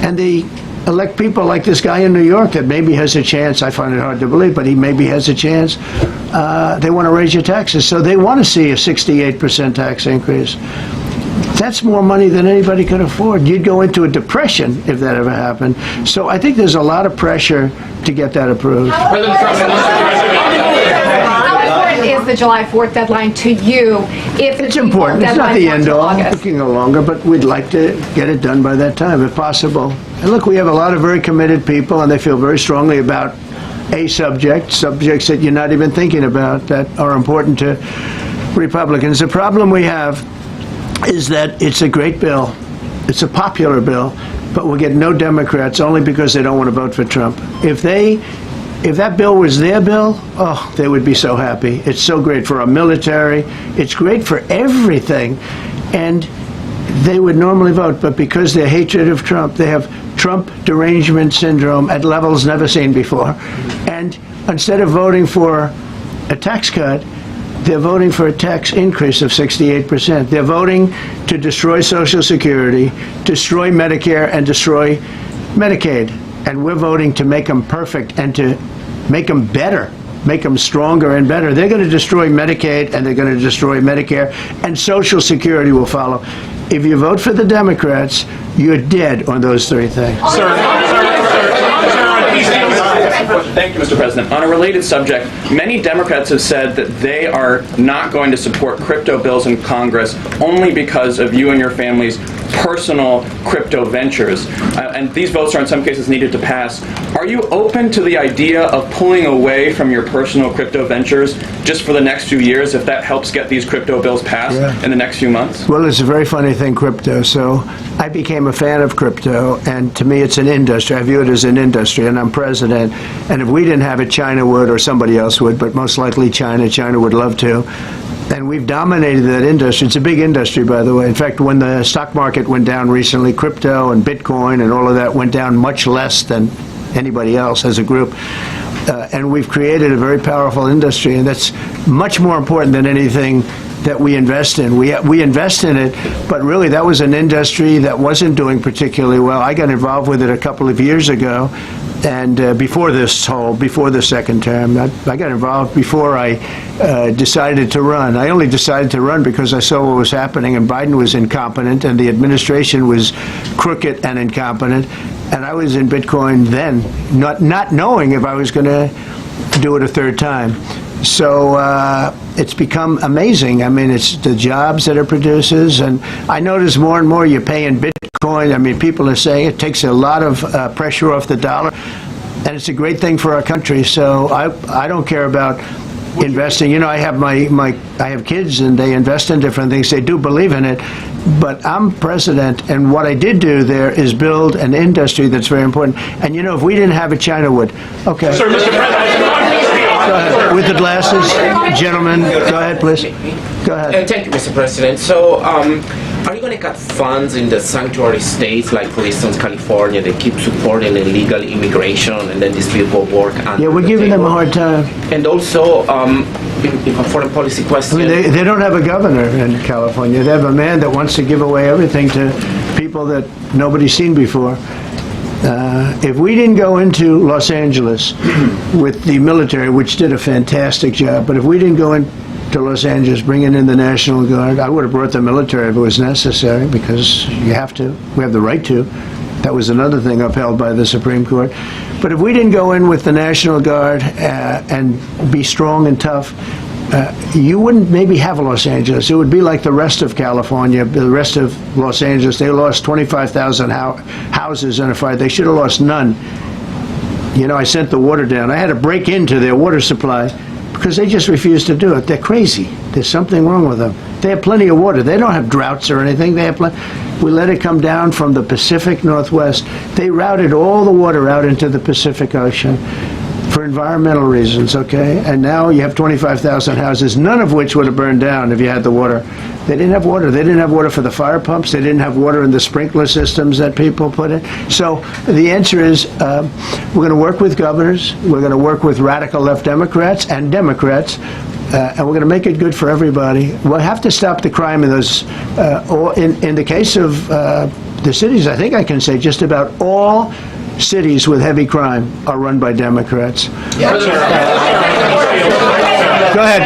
And they elect people like this guy in New York that maybe has a chance. I find it hard to believe, but he maybe has a chance. They want to raise your taxes. So they want to see a 68% tax increase. That's more money than anybody could afford. You'd go into a depression if that ever happened. So I think there's a lot of pressure to get that approved. How important is the July 4th deadline to you? If it's important. It's not the end all. It can go longer, but we'd like to get it done by that time, if possible. And look, we have a lot of very committed people, and they feel very strongly about a subjects that you're not even thinking about that are important to Republicans. The problem we have is that it's a great bill. It's a popular bill, but we'll get no Democrats only because they don't want to vote for Trump. If that bill was their bill, oh, they would be so happy. It's so great for our military. It's great for everything. And they would normally vote, but because their hatred of Trump, they have Trump derangement syndrome at levels never seen before. And instead of voting for a tax cut, they're voting for a tax increase of 68%. They're voting to destroy Social Security, destroy Medicare, and destroy Medicaid. And we're voting to make them perfect and to make them better, make them stronger and better. They're going to destroy Medicaid, and they're going to destroy Medicare, and Social Security will follow. If you vote for the Democrats, you're dead on those three things. Thank you, Mr. President. On a related subject, many Democrats have said that they are not going to support crypto bills in Congress only because of you and your family's personal crypto ventures. And these votes are in some cases needed to pass. Are you open to the idea of pulling away from your personal crypto ventures just for the next few years if that helps get these crypto bills passed in the next few months? Well, it's a very funny thing, crypto. So I became a fan of crypto, and to me it's an industry. I view it as an industry, and I'm president. And if we didn't have it, China would, or somebody else would, but most likely China. China would love to. And we've dominated that industry. It's a big industry, by the way. In fact, when the stock market went down recently, crypto and Bitcoin and all of that went down much less than anybody else as a group. And we've created a very powerful industry, and that's much more important than anything that we invest in. We invest in it, but really that was an industry that wasn't doing particularly well. I got involved with it a couple of years ago, and before the second term. I got involved before I decided to run. I only decided to run because I saw what was happening, and Biden was incompetent, and the administration was crooked and incompetent, and I was in Bitcoin then, not knowing if I was going to do it a third time. So it's become amazing. I mean, it's the jobs that it produces, and I notice more and more you pay in Bitcoin. I mean, people are saying it takes a lot of pressure off the dollar, and it's a great thing for our country. So I don't care about investing. You know, I have I have kids, and they invest in different things. They do believe in it, but I'm president, and what I did do there is build an industry that's very important. And you know, if we didn't have it, China would. Okay. Sir, Mr. President. Go ahead. With the glasses, gentlemen, go ahead, please. Go ahead. Thank you, Mr. President. So, are you going to cut funds in the sanctuary states, like, for instance, California, that keep supporting illegal immigration, and then these people work under Yeah, we're giving them a hard time. And also, in a foreign policy question... I mean, they don't have a governor in California. They have a man that wants to give away everything to people that nobody's seen before. If we didn't go into Los Angeles with the military, which did a fantastic job, but if we didn't go into Los Angeles bringing in the National Guard, I would have brought the military if it was necessary, because you have to. We have the right to. That was another thing upheld by the Supreme Court. But if we didn't go in with the National Guard and be strong and tough, you wouldn't maybe have Los Angeles. It would be like the rest of California, the rest of Los Angeles. They lost 25,000 houses in a fire. They should have lost none. You know, I sent the water down. I had to break into their water supply because they just refused to do it. They're crazy. There's something wrong with them. They have plenty of water. They don't have droughts or anything. They have plenty. We let it come down from the Pacific Northwest. They routed all the water out into the Pacific Ocean for environmental reasons, okay? And now you have 25,000 houses, none of which would have burned down if you had the water. They didn't have water. They didn't have water for the fire pumps. They didn't have water in the sprinkler systems that people put in. So the answer is we're going to work with governors. We're going to work with radical left Democrats and Democrats. And we're going to make it good for everybody. We'll have to stop the crime in those. In the case of the cities, I think I can say just about all cities with heavy crime are run by Democrats. Yeah. Go ahead.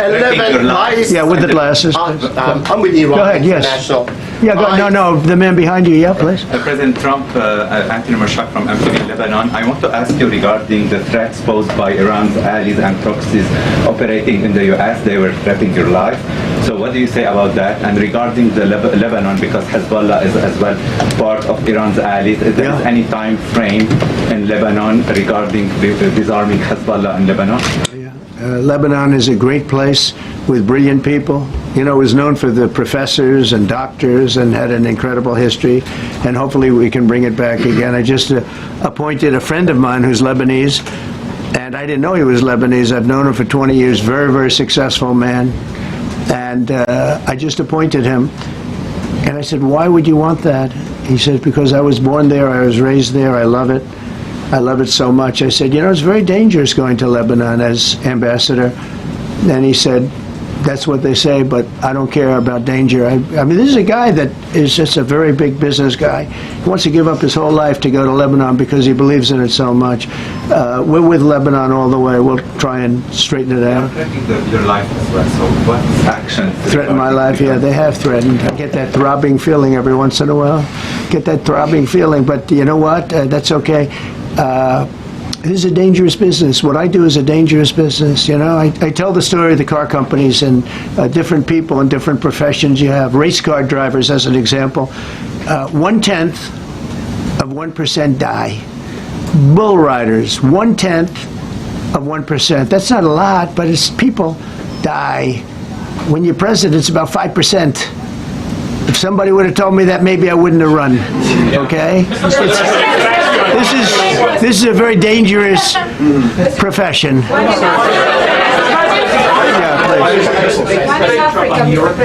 11 lies. Yeah, with the glasses. I'm with Iran. Go ahead, yes. International. Yeah, no, the man behind you, yeah, please. President Trump, Anthony Mashak from MTV Lebanon. I want to ask you regarding the threats posed by Iran's allies and proxies operating in the U.S. They were threatening your life. So what do you say about that? And regarding the Lebanon, because Hezbollah is as well part of Iran's allies, is there any time frame in Lebanon regarding disarming Hezbollah in Lebanon? Lebanon is a great place with brilliant people. You know, it was known for the professors and doctors and had an incredible history, and hopefully we can bring it back again. I just appointed a friend of mine who's Lebanese, and I didn't know he was Lebanese. I've known him for 20 years, very, very successful man, and I just appointed him. And I said, why would you want that? He said, because I was born there, I was raised there, I love it. I love it so much. I said, you know, it's very dangerous going to Lebanon as ambassador. And he said, that's what they say, but I don't care about danger. I mean, this is a guy that is just a very big business guy. He wants to give up his whole life to go to Lebanon because he believes in it so much. We're with Lebanon all the way. We'll try and straighten it out. Threatening your life as well, so what action? Threaten my life? Yeah, they have threatened. I get that throbbing feeling every once in a while. Get that throbbing feeling, but you know what? That's okay. This is a dangerous business. What I do is a dangerous business. You know, I tell the story of the car companies and different people in different professions you have. Race car drivers, as an example. 1/10 of 1% die. Bull riders, 1/10 of 1%. That's not a lot, but it's people die. When you're president, it's about 5%. If somebody would have told me that, maybe I wouldn't have run. Okay? This is a very dangerous profession.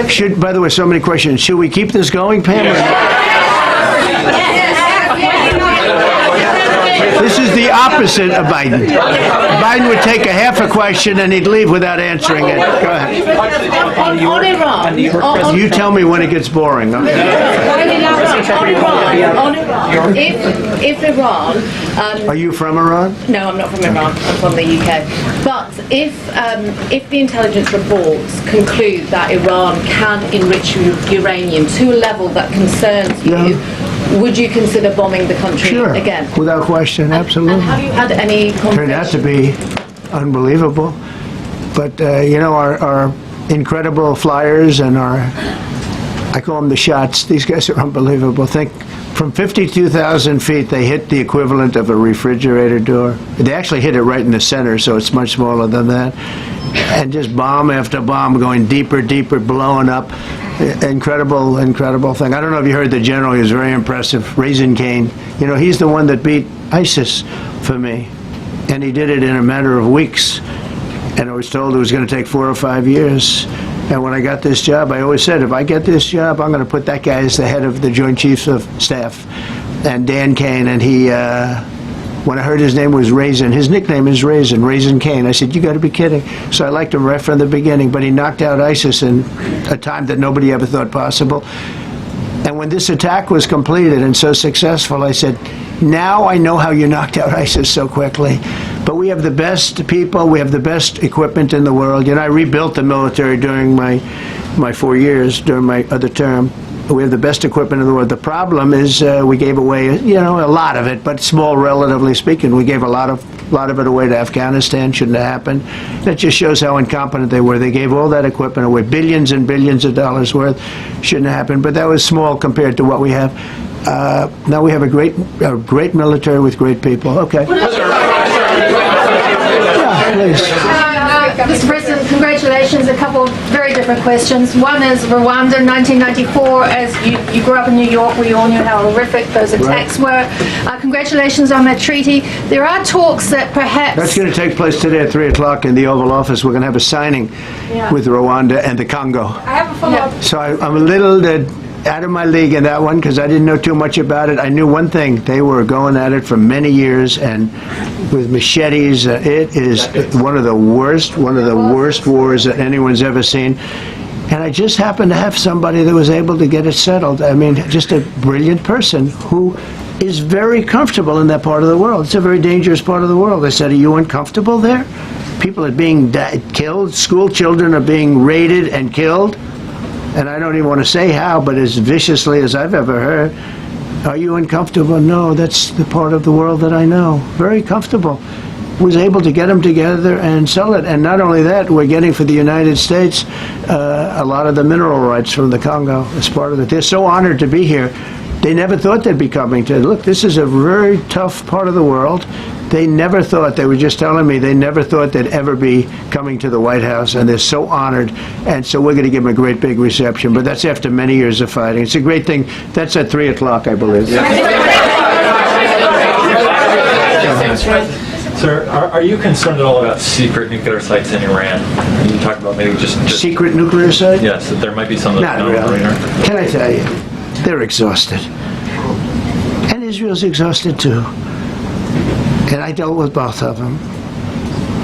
Should, by the way, so many questions. Should we keep this going, Pam? This is the opposite of Biden. Biden would take a half a question and he'd leave without answering it. Go ahead. On Iran. You tell me when it gets boring. On Iran. If Iran. Are you from Iran? No, I'm not from Iran. I'm from the UK. But if the intelligence reports conclude that Iran can enrich uranium to a level that concerns you, would you consider bombing the country again? Without question, absolutely. And have you had any conversations? Turned out to be unbelievable. But, you know, our incredible flyers and I call them the shots, these guys are unbelievable. Think, from 52,000 feet, they hit the equivalent of a refrigerator door. They actually hit it right in the center, so it's much smaller than that. And just bomb after bomb going deeper, deeper, blowing up. Incredible, incredible thing. I don't know if you heard the general, he was very impressive. Raisin Cane. You know, he's the one that beat ISIS for me. And he did it in a matter of weeks. And I was told it was going to take 4 or 5 years. And when I got this job, I always said, if I get this job, I'm going to put that guy as the head of the Joint Chiefs of Staff. And Dan Kane, and he, when I heard his name was Raisin, his nickname is Raisin Cane. I said, you got to be kidding. So I liked him right from the beginning, but he knocked out ISIS in a time that nobody ever thought possible. And when this attack was completed and so successful, I said, now I know how you knocked out ISIS so quickly. But we have the best people, we have the best equipment in the world. You know, I rebuilt the military during my 4 years, during my other term. We have the best equipment in the world. The problem is we gave away, you know, a lot of it, but small relatively speaking. We gave a lot of it away to Afghanistan. Shouldn't have happened. That just shows how incompetent they were. They gave all that equipment away, billions and billions of dollars worth. Shouldn't have happened, but that was small compared to what we have. Now we have a great military with great people. Okay. Yeah, please. Mr. President, congratulations. A couple of very different questions. One is Rwanda in 1994. As you grew up in New York, we all knew how horrific those attacks were. Congratulations on that treaty. There are talks that perhaps... That's going to take place today at 3 o'clock in the Oval Office. We're going to have a signing with Rwanda and the Congo. I have a follow-up. So I'm a little out of my league in that one because I didn't know too much about it. I knew one thing. They were going at it for many years and with machetes. It is one of the worst wars that anyone's ever seen. And I just happened to have somebody that was able to get it settled. I mean, just a brilliant person who is very comfortable in that part of the world. It's a very dangerous part of the world. I said, are you uncomfortable there? People are being killed. School children are being raided and killed. And I don't even want to say how, but as viciously as I've ever heard. Are you uncomfortable? No, that's the part of the world that I know. Very comfortable. Was able to get them together and sell it. And not only that, we're getting for the United States a lot of the mineral rights from the Congo as part of it. They're so honored to be here. They never thought they'd be coming to. Look, this is a very tough part of the world. They never thought, they were just telling me, they never thought they'd ever be coming to the White House, and they're so honored. And so we're going to give them a great big reception. But that's after many years of fighting. It's a great thing. That's at 3 o'clock, I believe. Sir, are you concerned at all about secret nuclear sites in Iran? You talked about maybe just secret nuclear sites? Yes, that there might be some. Not really. Can I tell you, they're exhausted, and Israel's exhausted too. And I dealt with both of them,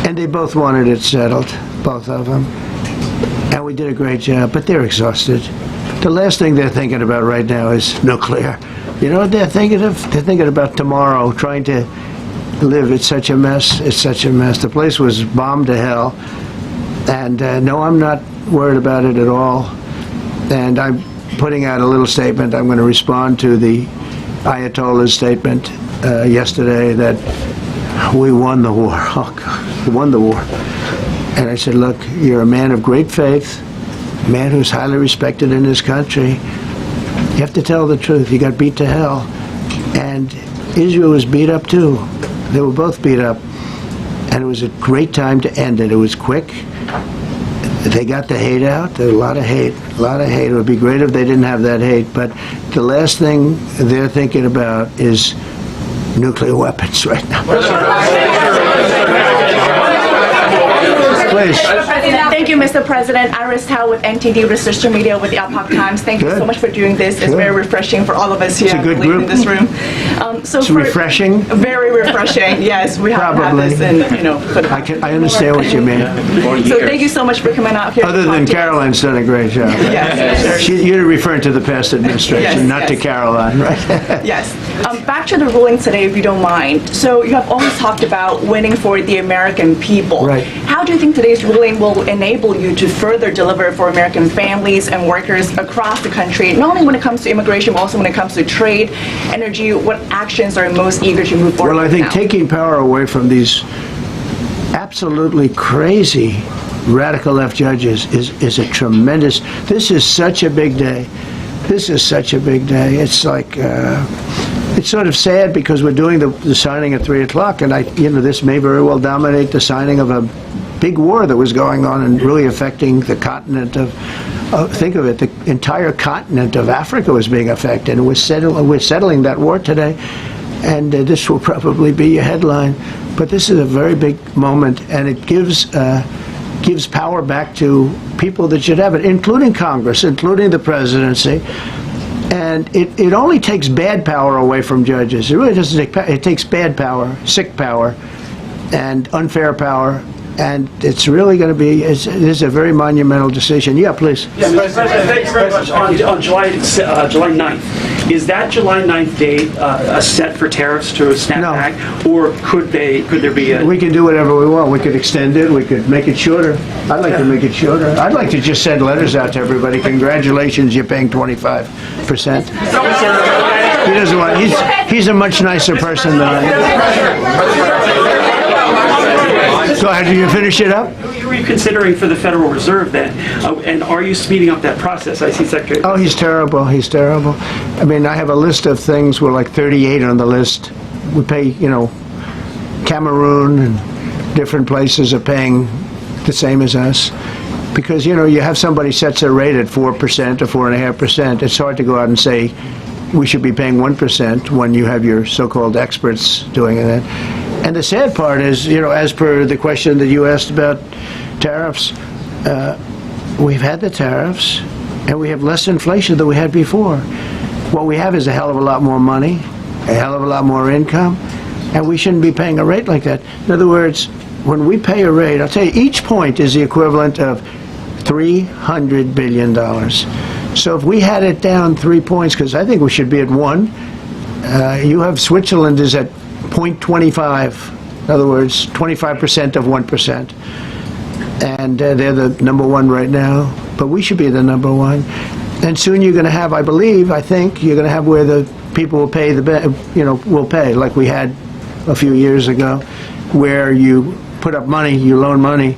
and they both wanted it settled, both of them, and we did a great job. But they're exhausted. The last thing they're thinking about right now is nuclear. You know what they're thinking of? They're thinking about tomorrow, trying to live. It's such a mess. It's such a mess. The place was bombed to hell. And no, I'm not worried about it at all. And I'm putting out a little statement. I'm going to respond to the Ayatollah's statement yesterday that we won the war. Oh, God, we won the war. And I said, look, you're a man of great faith, a man who's highly respected in this country. You have to tell the truth. You got beat to hell. And Israel was beat up too. They were both beat up. And it was a great time to end it. It was quick. They got the hate out. There was a lot of hate. A lot of hate. It would be great if they didn't have that hate. But the last thing they're thinking about is nuclear weapons right now. Please. Thank you, Mr. President. Iris Howe with NTD Research Media with the Epoch Times. Thank you so much for doing this. It's very refreshing for all of us here It's a good group. in this room. It's refreshing. Very refreshing. Yes, we have to have this, and I understand what you mean. So thank you so much for coming out here. Other than Caroline's done a great job. Yes. You're referring to the past administration, not to Caroline, right? Yes. Back to the ruling today, if you don't mind. So you have always talked about winning for the American people. Right. How do you think today's ruling will enable you to further deliver for American families and workers across the country, not only when it comes to immigration, but also when it comes to trade, energy? What actions are most eager to move forward? Well, I think now? taking power away from these absolutely crazy radical left judges is a tremendous. This is such a big day. This is such a big day. It's like it's sort of sad because we're doing the signing at 3 o'clock, and this may very well dominate the signing of a big war that was going on and really affecting the continent of. Think of it, the entire continent of Africa was being affected, and we're settling that war today, and this will probably be a headline. But this is a very big moment, and it gives power back to people that should have it, including Congress, including the presidency. And it only takes bad power away from judges. It really doesn't take power. It takes bad power, sick power, and unfair power And it's really going to be, it is a very monumental decision. Yeah, please. Yeah, Mr. President, thank you very much. On July 9th, is that July 9th date set for tariffs to snap back, or could there be a... We can do whatever we want. We could extend it. We could make it shorter. I'd like to make it shorter. I'd like to just send letters out to everybody. Congratulations, you're paying 25%. He doesn't want. He's a much nicer person than I am. Go ahead. Do you finish it up? Who are you considering for the Federal Reserve then? And are you speeding up that process? I see Secretary... Oh, he's terrible. He's terrible. I mean, I have a list of things. We're like 38 on the list. We pay, Cameroon and different places are paying the same as us. Because, you have somebody sets a rate at 4% or 4.5%. It's hard to go out and say we should be paying 1% when you have your so-called experts doing that. And the sad part is, as per the question that you asked about tariffs, we've had the tariffs, and we have less inflation than we had before. What we have is a hell of a lot more money, a hell of a lot more income, and we shouldn't be paying a rate like that. In other words, when we pay a rate, I'll tell you, each point is the equivalent of $300 billion. So if we had it down 3 points, because I think we should be at 1, you have Switzerland is at 0.25, in other words, 25% of 1%. And they're the number 1 right now, but we should be the number 1. And soon you're going to have, I think, you're going to have where the people will pay will pay, like we had a few years ago, where you put up money, you loan money,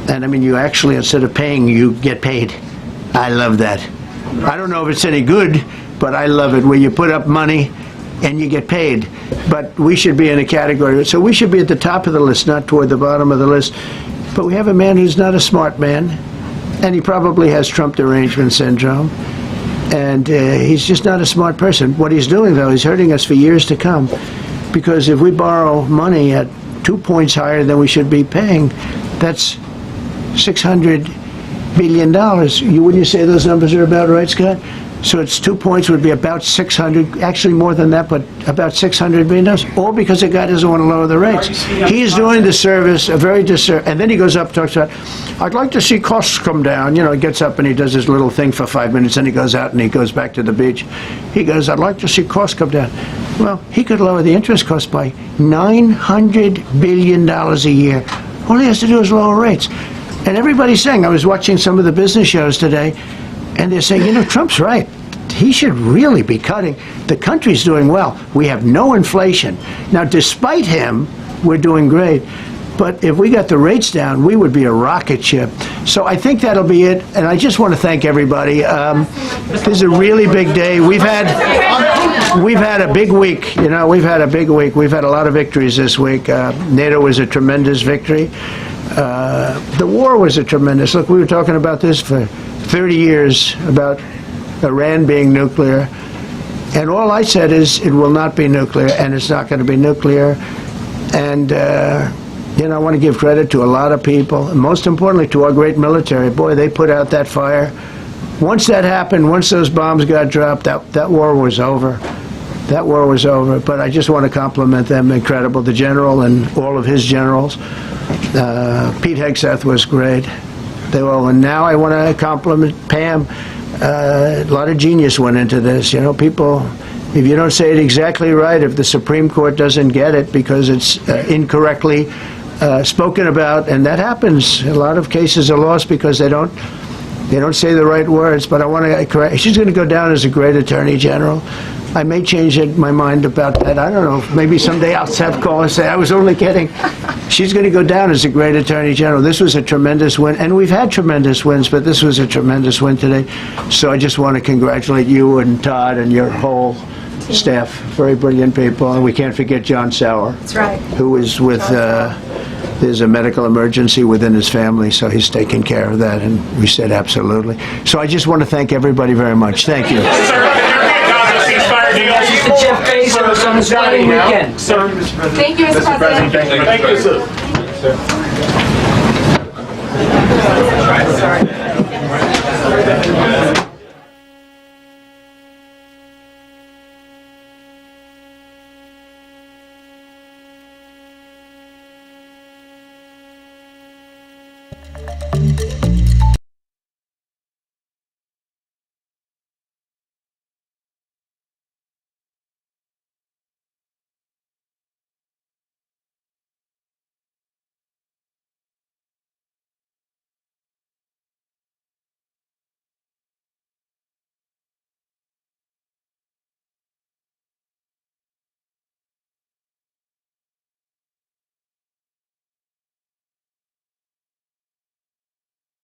and I mean, you actually, instead of paying, you get paid. I love that. I don't know if it's any good, but I love it, where you put up money and you get paid. But we should be in a category, so we should be at the top of the list, not toward the bottom of the list. But we have a man who's not a smart man, and he probably has Trump derangement syndrome, and he's just not a smart person. What he's doing, though, is hurting us for years to come, because if we borrow money at 2 points higher than we should be paying, that's $600 billion. Wouldn't you say those numbers are about right, Scott? So it's 2 points would be about 600, actually more than that, but about $600 billion, all because the guy doesn't want to lower the rates. He's doing the service, a very disservice, and then he goes up and talks about, I'd like to see costs come down. He gets up and he does his little thing for 5 minutes, and he goes out and he goes back to the beach. He goes, I'd like to see costs come down. Well, he could lower the interest cost by $900 billion a year. All he has to do is lower rates. And everybody's saying, I was watching some of the business shows today, and they're saying, Trump's right. He should really be cutting. The country's doing well. We have no inflation. Now, despite him, we're doing great. But if we got the rates down, we would be a rocket ship. So I think that'll be it. And I just want to thank everybody. This is a really big day. We've had a big week. We've had a big week. We've had a lot of victories this week. NATO was a tremendous victory. The war was a tremendous. Look, we were talking about this for 30 years, about Iran being nuclear. And all I said is it will not be nuclear, and it's not going to be nuclear. And, I want to give credit to a lot of people, and most importantly to our great military. Boy, they put out that fire. Once that happened, once those bombs got dropped, that war was over. That war was over. But I just want to compliment them. Incredible. The general and all of his generals. Pete Hegseth was great. They all. And now I want to compliment Pam. A lot of genius went into this. People, if you don't say it exactly right, if the Supreme Court doesn't get it because it's incorrectly spoken about, and that happens. A lot of cases are lost because they don't say the right words. But I want to correct. She's going to go down as a great attorney general. I may change my mind about that. I don't know. Maybe someday I'll have call and say I was only kidding. She's going to go down as a great attorney general. This was a tremendous win, and we've had tremendous wins, but this was a tremendous win today. So I just want to congratulate you and Todd and your whole staff. Very brilliant people, and we can't forget John Sauer. That's right. Who is with. There's a medical emergency within his family, so he's taking care of that, and we said absolutely. So I just want to thank everybody very much. Thank you. Mr. Jeff Bezos on his wedding weekend. Thank you, Mr. President. Thank you, sir. Sorry.